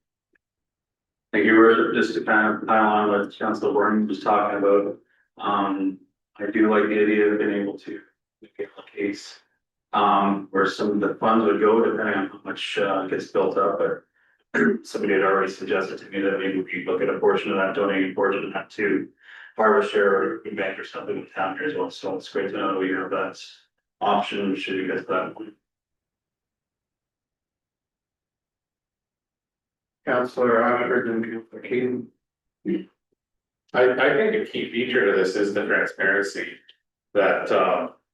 Thank you, Worship. Just to kind of pile on what Council Warren was talking about. I do like the idea of being able to make a case. Where some of the funds would go depending on how much gets built up, but somebody had already suggested to me that maybe we look at a portion of that, donating a portion of that to Harvest Share or Food Bank or something with town here as well. So it's great to know we have that option should we get to that point. Councillor Ashford and Councillor Keating. I think a key feature to this is the transparency that,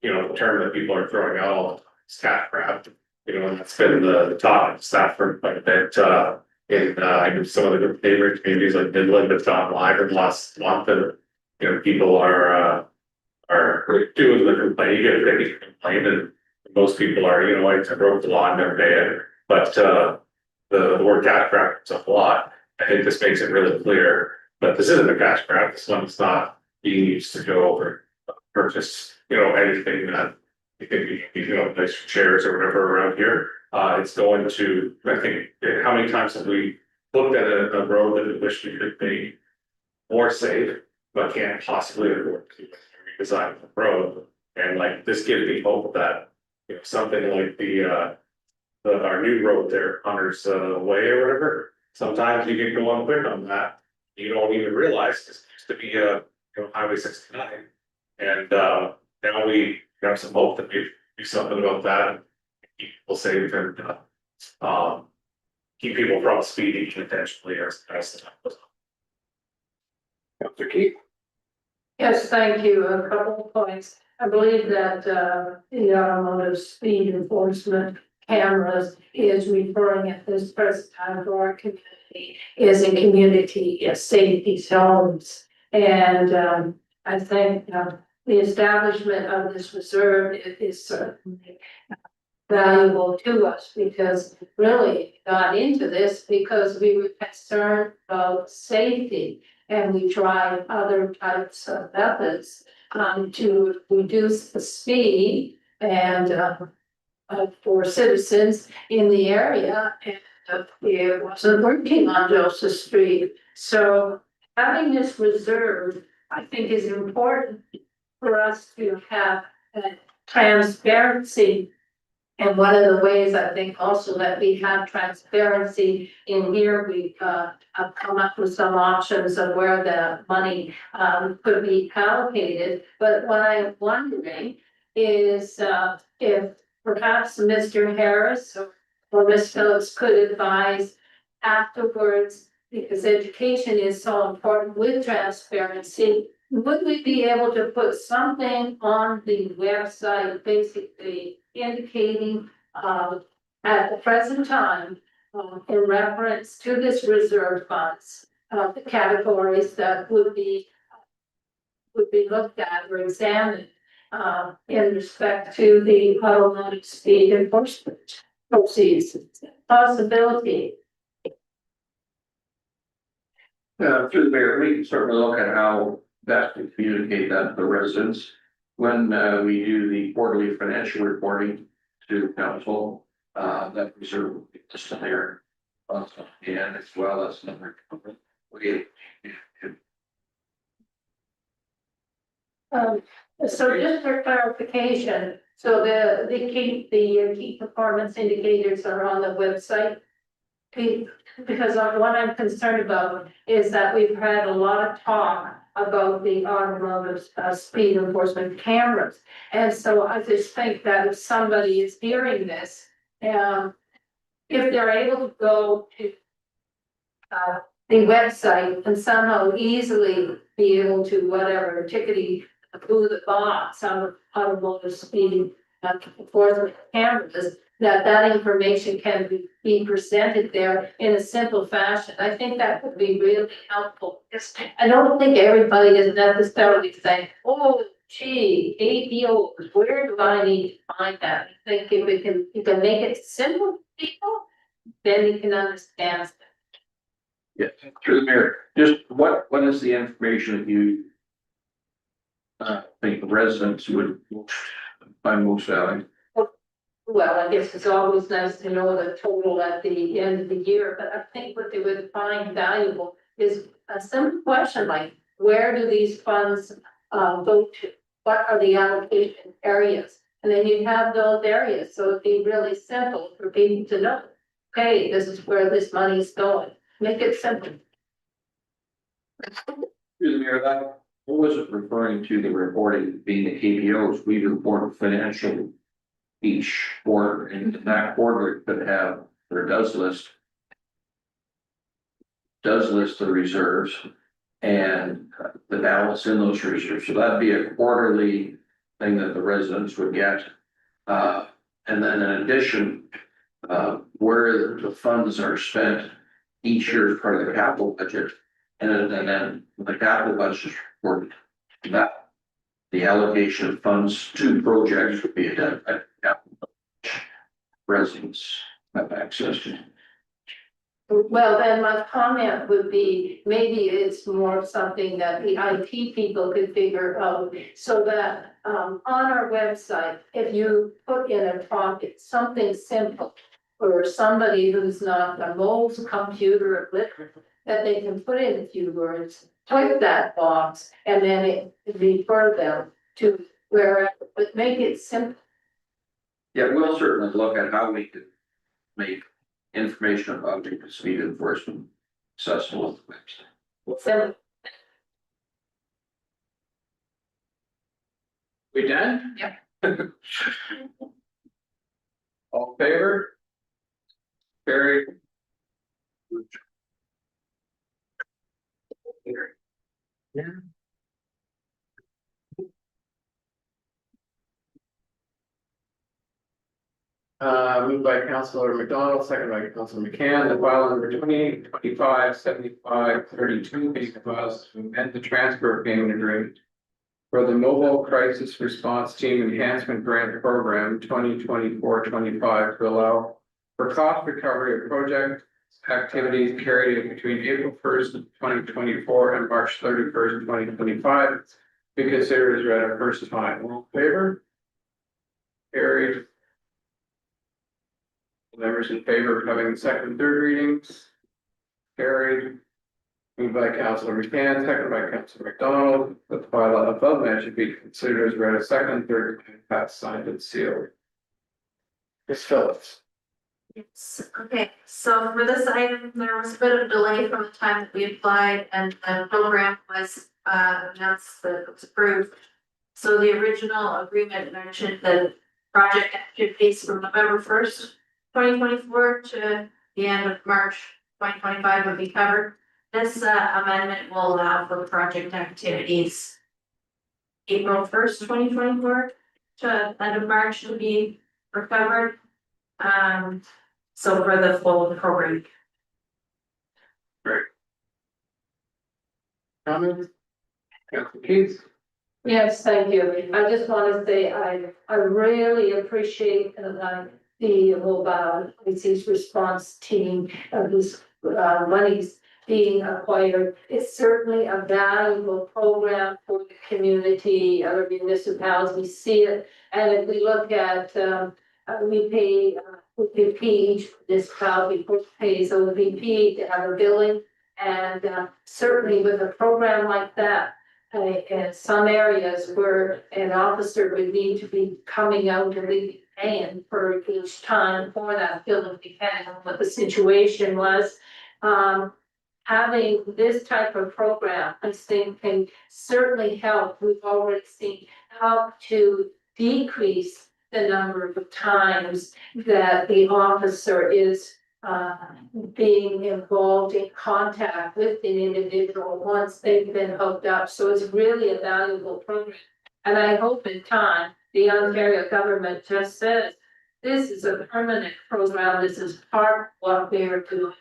you know, the term that people are throwing out all the time, staff grab. You know, that's been the talk of staff for quite a bit, I know some of the neighboring communities like Midland have gone live in the last month and, you know, people are doing the complaint, you get a big complaint and most people are, you know, I broke the law and never pay it, but, the word cash grab comes up a lot. I think this makes it really clear, but this isn't a cash grab, this one's not being used to go over purchase, you know, anything that you think you know, nice chairs or whatever around here. It's going to, I think, how many times have we looked at a road that we wish we could make more safe, but can't possibly afford to redesign the road? And like, this gives me hope that, you know, something like our new road there, Hunter's Way or whatever, sometimes you get going quick on that. You don't even realize this used to be you know, Highway 69. And now we have some hope that we do something about that and keep people safe and keep people from speeding intentionally as the time goes on. Councillor Keating. Yes, thank you. A couple of points. I believe that the automotive speed enforcement cameras is referring at this present time to our community is a community safety zones. And I think the establishment of this reserve is certainly valuable to us because really got into this because we were concerned about safety and we tried other types of methods to reduce the speed and for citizens in the area, and it wasn't working on Joseph Street. So having this reserve, I think, is important for us to have transparency. And one of the ways I think also that we have transparency in here, we have come up with some options of where the money could be allocated. But what I'm wondering is if perhaps Mr. Harris or Ms. Phillips could advise afterwards, because education is so important with transparency, would we be able to put something on the website basically indicating at the present time in reference to this reserve funds, the categories that would be looked at or examined in respect to the automotive speed enforcement proceeds possibility. Through the mayor, we can certainly look at how best to communicate that to the residents when we do the quarterly financial reporting to council. That reserve will be listed there. And as well as another way. So just for clarification, so the key performance indicators are on the website. Because what I'm concerned about is that we've had a lot of talk about the automotive speed enforcement cameras. And so I just think that if somebody is hearing this, if they're able to go to the website and somehow easily be able to whatever tickety through the box on automotive speed enforcement cameras, that information can be presented there in a simple fashion. I think that would be really helpful. I don't think everybody is necessarily saying, oh, gee, APOs, where do I need to find that? I think if you can make it simple for people, then you can understand. Yeah, through the mayor, just what is the information that you think the residents would find most valuable? Well, I guess it's always nice to know the total at the end of the year, but I think what they would find valuable is a simple question like, where do these funds go to? What are the allocation areas? And then you have those areas, so it'd be really simple for people to know, okay, this is where this money is going. Make it simple. Through the mayor, that, what was it referring to the reporting being the KPOs? We report financial each quarter, and that quarter could have, or does list the reserves and the balance in those reserves. So that'd be a quarterly thing that the residents would get. And then in addition, where the funds are spent each year as part of the capital budget. And then the capital budget report that the allocation of funds to projects would be identified. Residents have access to. Well, then my comment would be, maybe it's more something that the IT people could figure out, so that on our website, if you put in a topic, something simple. For somebody who's not the most computer literate, that they can put in a few words, type that box, and then it refer them to wherever, but make it simple. Yeah, we'll certainly look at how we could make information about the speed enforcement accessible on the website. Simple. We done? Yep. All in favor? Parry. Yeah. Moved by Councilor McDonald, second by Councilor McCann, the file number 2025-7532 being advised to amend the transfer payment agreement for the Mobile Crisis Response Team Enhancement Grant Program 2024-25 to allow for cost recovery of project activities carried between April 1st, 2024 and March 31st, 2025. Be considered as read a first time. All in favor? Carried. Members in favor of having the second and third readings? Carried. Moved by Councilor McCann, second by Councilor McDonald, that the bylaw above mentioned be considered as read a second and third, and passed, signed and sealed. Ms. Phillips. Yes, okay, so for this item, there was a bit of delay from the time that we applied and the program was announced that it was approved. So the original agreement mentioned that project activities from November 1st, 2024 to the end of March 2025 would be covered. This amendment will allow for project activities April 1st, 2024 to end of March to be recovered. So for the full program. Great. Comments? Councilor Keys? Yes, thank you. I just want to say I really appreciate the mobile crisis response team whose monies being acquired. It's certainly a valuable program for the community, other municipalities. We see it, and if we look at we pay each municipality pays OVP to have a billing, and certainly with a program like that. In some areas where an officer would need to be coming out and be paying for each time for that billing, depending on what the situation was. Having this type of program, I think, can certainly help. We've already seen help to decrease the number of times that the officer is being involved in contact with an individual once they've been hooked up. So it's really a valuable program. And I hope in time, the Ontario government just says, this is a permanent program. This is part of what we're doing.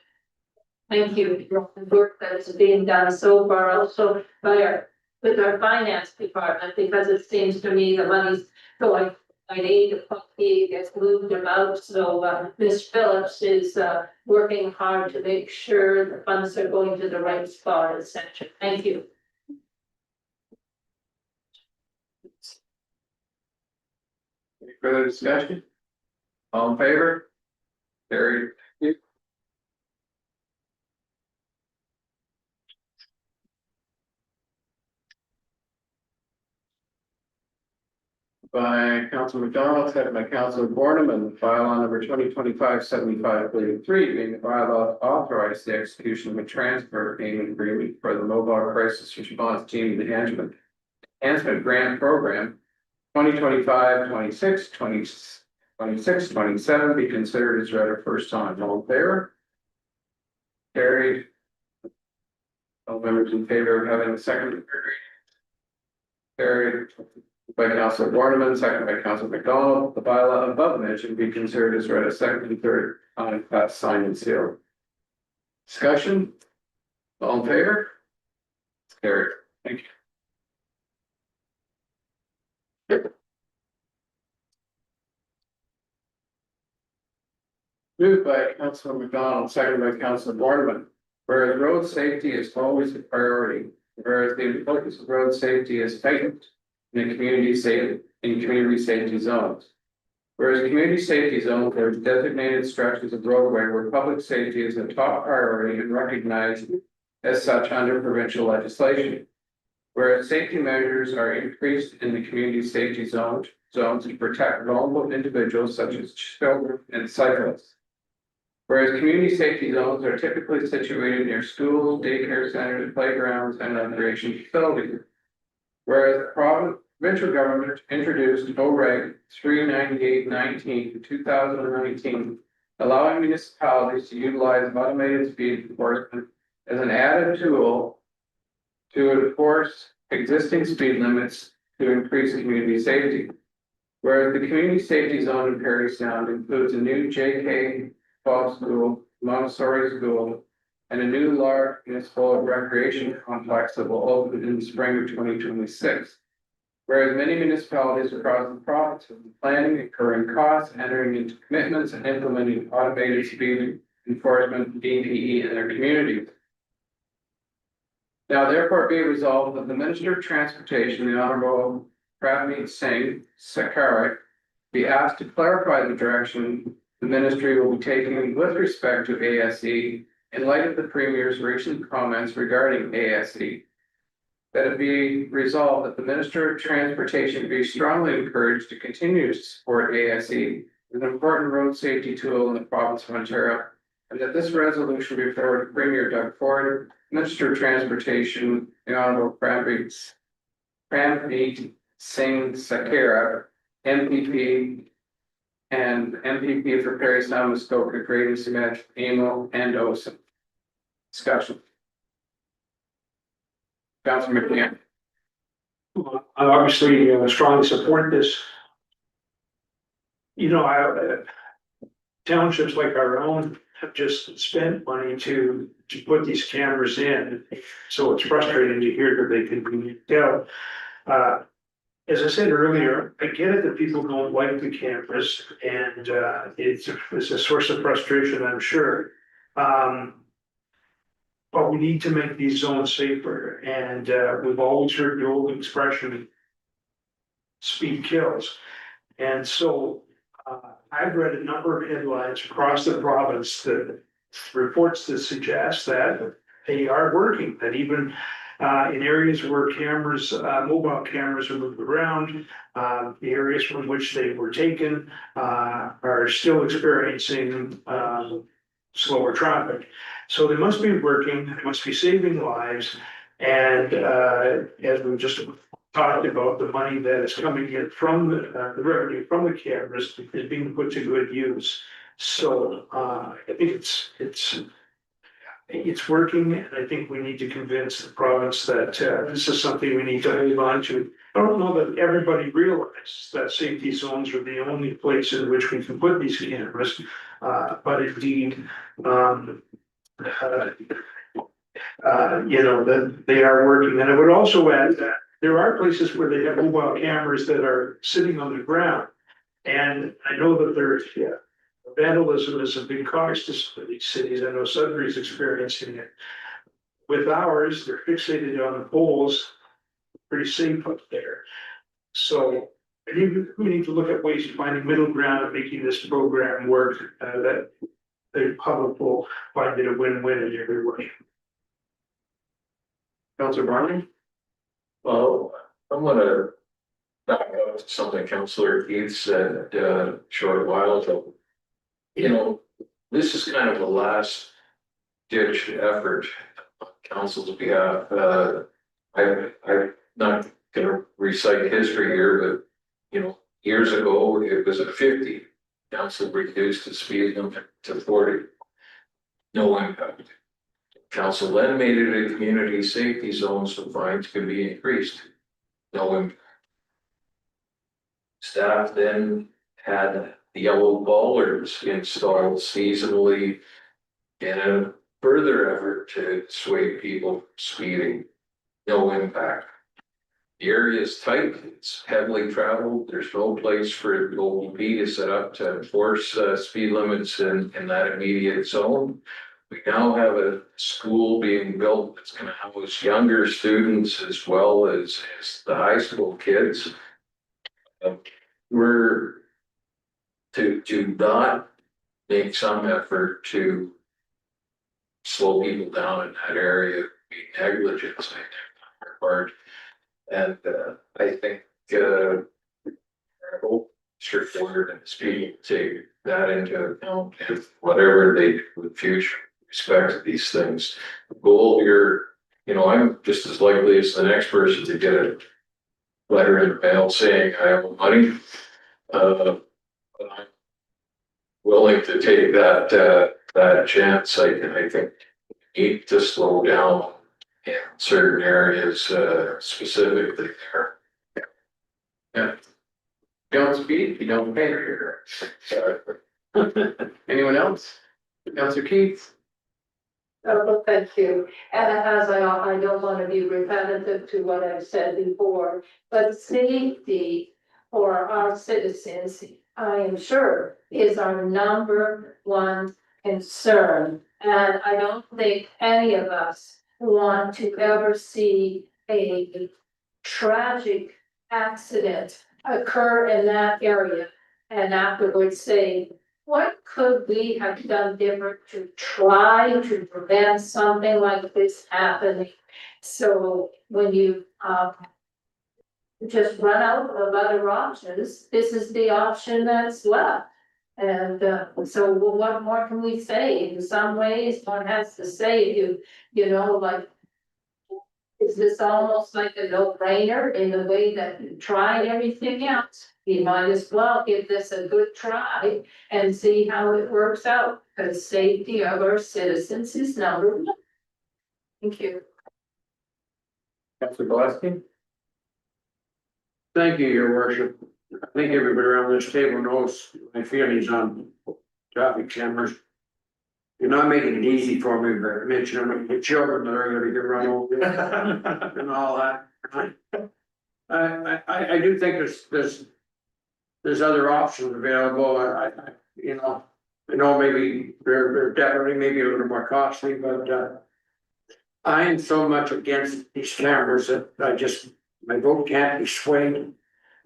Thank you for the work that is being done so far, also by with our finance department, because it seems to me the money's going I need to put he gets moved about, so Ms. Phillips is working hard to make sure the funds are going to the right spot, etc. Thank you. Any further discussion? All in favor? Carried. Thank you. By Council McDonald, second by Council Bornum, and the file on number 2025-7533, being the bylaw to authorize the execution of a transfer payment agreement for the Mobile Crisis Response Team Enhancement Grant Program 2025-26, 26, 27 be considered as read a first time. All in favor? Carried. All members in favor of having the second and third reading? Carried. By Councilor Borneman, second by Councilor McDonald, the bylaw above mentioned be considered as read a second and third on passed, signed and sealed. Discussion? All in favor? Carried. Thank you. Moved by Councilor McDonald, second by Councilor Borneman. Whereas road safety is always a priority, whereas the importance of road safety is heightened in community safety zones. Whereas community safety zones are designated stretches of roadway where public safety is a top priority and recognized as such under provincial legislation. Whereas safety measures are increased in the community safety zones to protect vulnerable individuals such as children and cyclists. Whereas community safety zones are typically situated near schools, daycare centers, playgrounds, and recreation facilities. Whereas the provincial government introduced OREG 398-19 in 2019, allowing municipalities to utilize automated speed enforcement as an added tool to enforce existing speed limits to increase community safety. Whereas the community safety zone in Parry Sound includes a new JK 12 school, Montessori school, and a new large municipal recreation complex that will open in the spring of 2026. Whereas many municipalities across the province have been planning, incurring costs, entering into commitments, and implementing automated speed enforcement DPE in their communities. Now therefore be resolved that the Minister of Transportation, the Honorable Pradmeet Singh Sakari, be asked to clarify the direction the ministry will be taking with respect to ASE in light of the Premier's recent comments regarding ASE. That it be resolved that the Minister of Transportation be strongly encouraged to continue to support ASE, an important road safety tool in the province of Ontario, and that this resolution be forwarded to Premier Doug Ford, Minister of Transportation, the Honorable Pradmeet Singh Sakara, MPP, and MPP for Parry Sound, Muskoka, Grady, Smith, Amo, and Osen. Discussion. Councilor McLean. I obviously strongly support this. You know, townships like our own have just spent money to put these cameras in. So it's frustrating to hear that they can be dealt. As I said earlier, I get it that people don't like the cameras and it's a source of frustration, I'm sure. But we need to make these zones safer, and we've always heard the old expression, speed kills. And so I've read a number of headlines across the province that reports that suggest that they are working, that even in areas where cameras, mobile cameras are moved around, the areas from which they were taken are still experiencing slower traffic. So they must be working, they must be saving lives. And as we just talked about, the money that is coming in from the revenue from the cameras is being put to good use. So I think it's working, and I think we need to convince the province that this is something we need to hold on to. I don't know that everybody realizes that safety zones are the only place in which we can put these cameras, but indeed, you know, that they are working. And I would also add that there are places where they have mobile cameras that are sitting on the ground. And I know that there's, vandalism is a big cost to some of these cities. I know Sudbury's experiencing it. With ours, they're fixated on the poles, pretty safe up there. So we need to look at ways of finding middle ground and making this program work, that the public will find it a win-win in every way. Councilor Barney? Well, I'm gonna back up to something Councilor Keith said a short while ago. You know, this is kind of a last ditch effort on council's behalf. I'm not gonna recite history here, but you know, years ago, it was at 50. Council reduced the speed limit to 40. No impact. Council then made it a community safety zone, so fines could be increased. No impact. Staff then had the yellow bollards installed seasonally in a further effort to sway people from speeding. No impact. The area is tight, it's heavily traveled, there's no place for the OP to set up to enforce speed limits in that immediate zone. We now have a school being built that's gonna house younger students as well as the high school kids. We're to not make some effort to slow people down in that area, be negligence, I think, on our part. And I think I hope straightforward and speaking take that into account if whatever they do in the future respect to these things. The goal here, you know, I'm just as likely as the next person to get a letter in the mail saying I have money. But I'm willing to take that chance. I think we need to slow down in certain areas specifically there. Yeah. Don't speed, you don't pay. Anyone else? Councilor Keith? Oh, thank you. And as I don't want to be repetitive to what I've said before, but safety for our citizens, I am sure, is our number one concern. And I don't think any of us want to ever see a tragic accident occur in that area and afterwards say, what could we have done different to try to prevent something like this happening? So when you just run out of other options, this is the option that's left. And so what more can we say? In some ways, one has to say, you know, like, is this almost like a no-brainer in the way that you tried everything else? You might as well give this a good try and see how it works out, because safety of our citizens is number one. Thank you. Councilor Gillespie? Thank you, your worship. I think everybody around this table knows my feelings on traffic cameras. You're not making it easy for me, but mentioning the children that are gonna get run over and all that. I do think there's other options available. You know, I know maybe they're definitely maybe a little more costly, but I am so much against these cameras that my vote can't be swayed.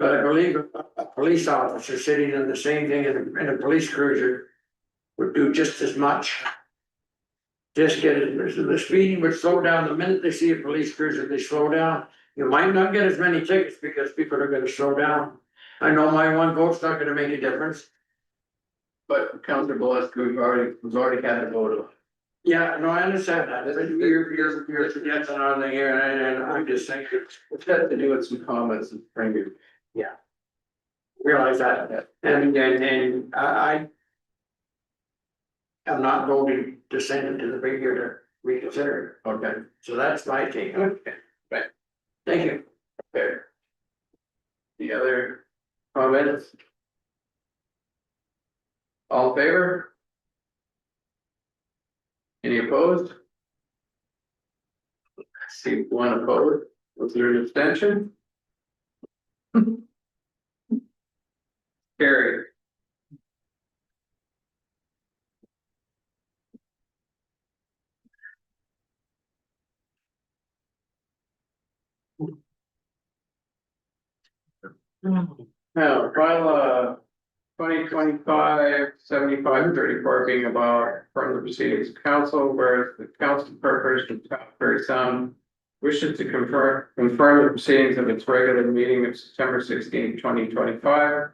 But I believe a police officer sitting in the same thing in a police cruiser would do just as much. Just get it, the speeding would slow down the minute they see a police cruiser, they slow down. You might not get as many tickets because people are gonna slow down. I know my one vote's not gonna make a difference. But Councilor Gillespie, we've already had a vote on. Yeah, no, I understand that. You're suggesting on the here and I'm just saying. It's got to do with some comments and bring you. Yeah. Realize that, and I am not voting to send it to the big here to reconsider. Okay. So that's my take. Okay. Right. Thank you. Okay. The other comments? All in favor? Any opposed? See one opposed. Was there an abstention? Carried. Now, bylaw 2025-7534 being about from the proceedings of council, where the council purpose of Parry Sound wishes to confirm the proceedings of its regular meeting of September 16, 2025.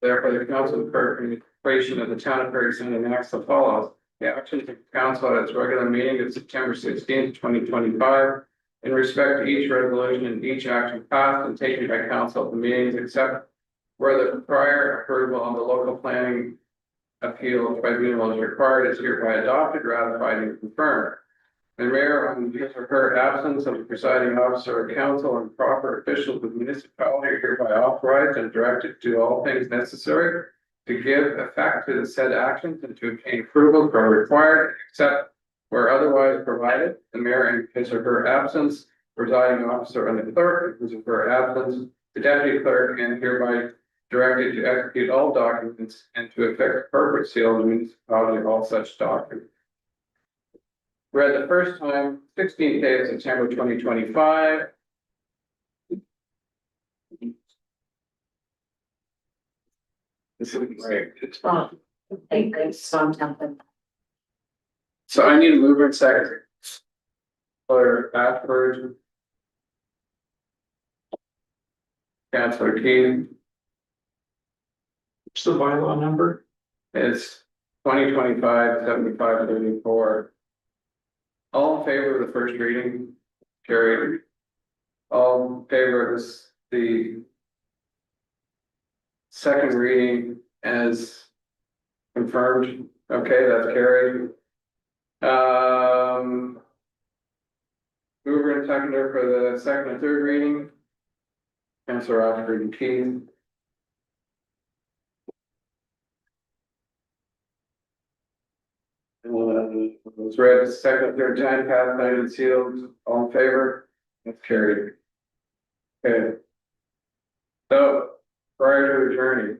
Therefore, the council corporation of the town of Parry Sound enacts the follows. The actions of the council at its regular meeting of September 16, 2025, in respect to each resolution and each action passed and taken by council at the meetings, except where the prior approval of the local planning appeal tribunal is required, is hereby adopted, ratified, and confirmed. The mayor, on his or her absence of the presiding officer or council and proper officials of the municipality, are hereby authorized and directed to do all things necessary to give effect to the said actions and to obtain approval where required, except where otherwise provided. The mayor, in his or her absence, presiding officer and the clerk, in his or her absence, the deputy clerk, and hereby directed to execute all documents and to effect corporate seal of the municipality of all such documents. Read the first time, 16th day of September 2025. This is great. It's fun. So I need a mover and second. For Ashford. Councilor Keen. What's the bylaw number? It's 2025-7534. All in favor of the first reading? Carried. All in favor of this, the second reading as confirmed? Okay, that's carried. Mover and seconder for the second and third reading. Councilor Ashford and Keene. It's read second, third time, passed, signed and sealed. All in favor? That's carried. Okay. So prior to adjourning.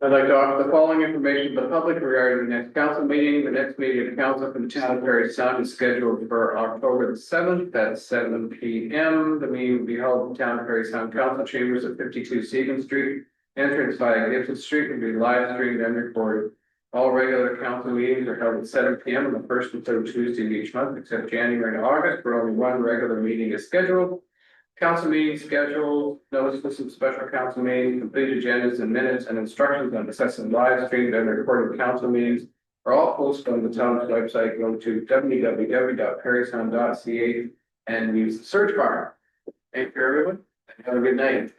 I'd like to offer the following information to the public regarding the next council meeting. The next meeting of council for the town of Parry Sound is scheduled for October the 7th at 7 p.m. The meeting will be held in the town of Parry Sound Council Chambers at 52 Segan Street. Entrance via Gibson Street can be live streamed and recorded. All regular council meetings are held at 7 p.m. on the first and third Tuesday of each month, except January and August, where only one regular meeting is scheduled. Council meeting schedule, notices of special council meetings, complete agendas and minutes, and instructions on accessing live streamed and recorded council meetings are all posted on the town's website. Go to www.parrysound.ca and use the search bar. Thank you, everyone, and have a good night.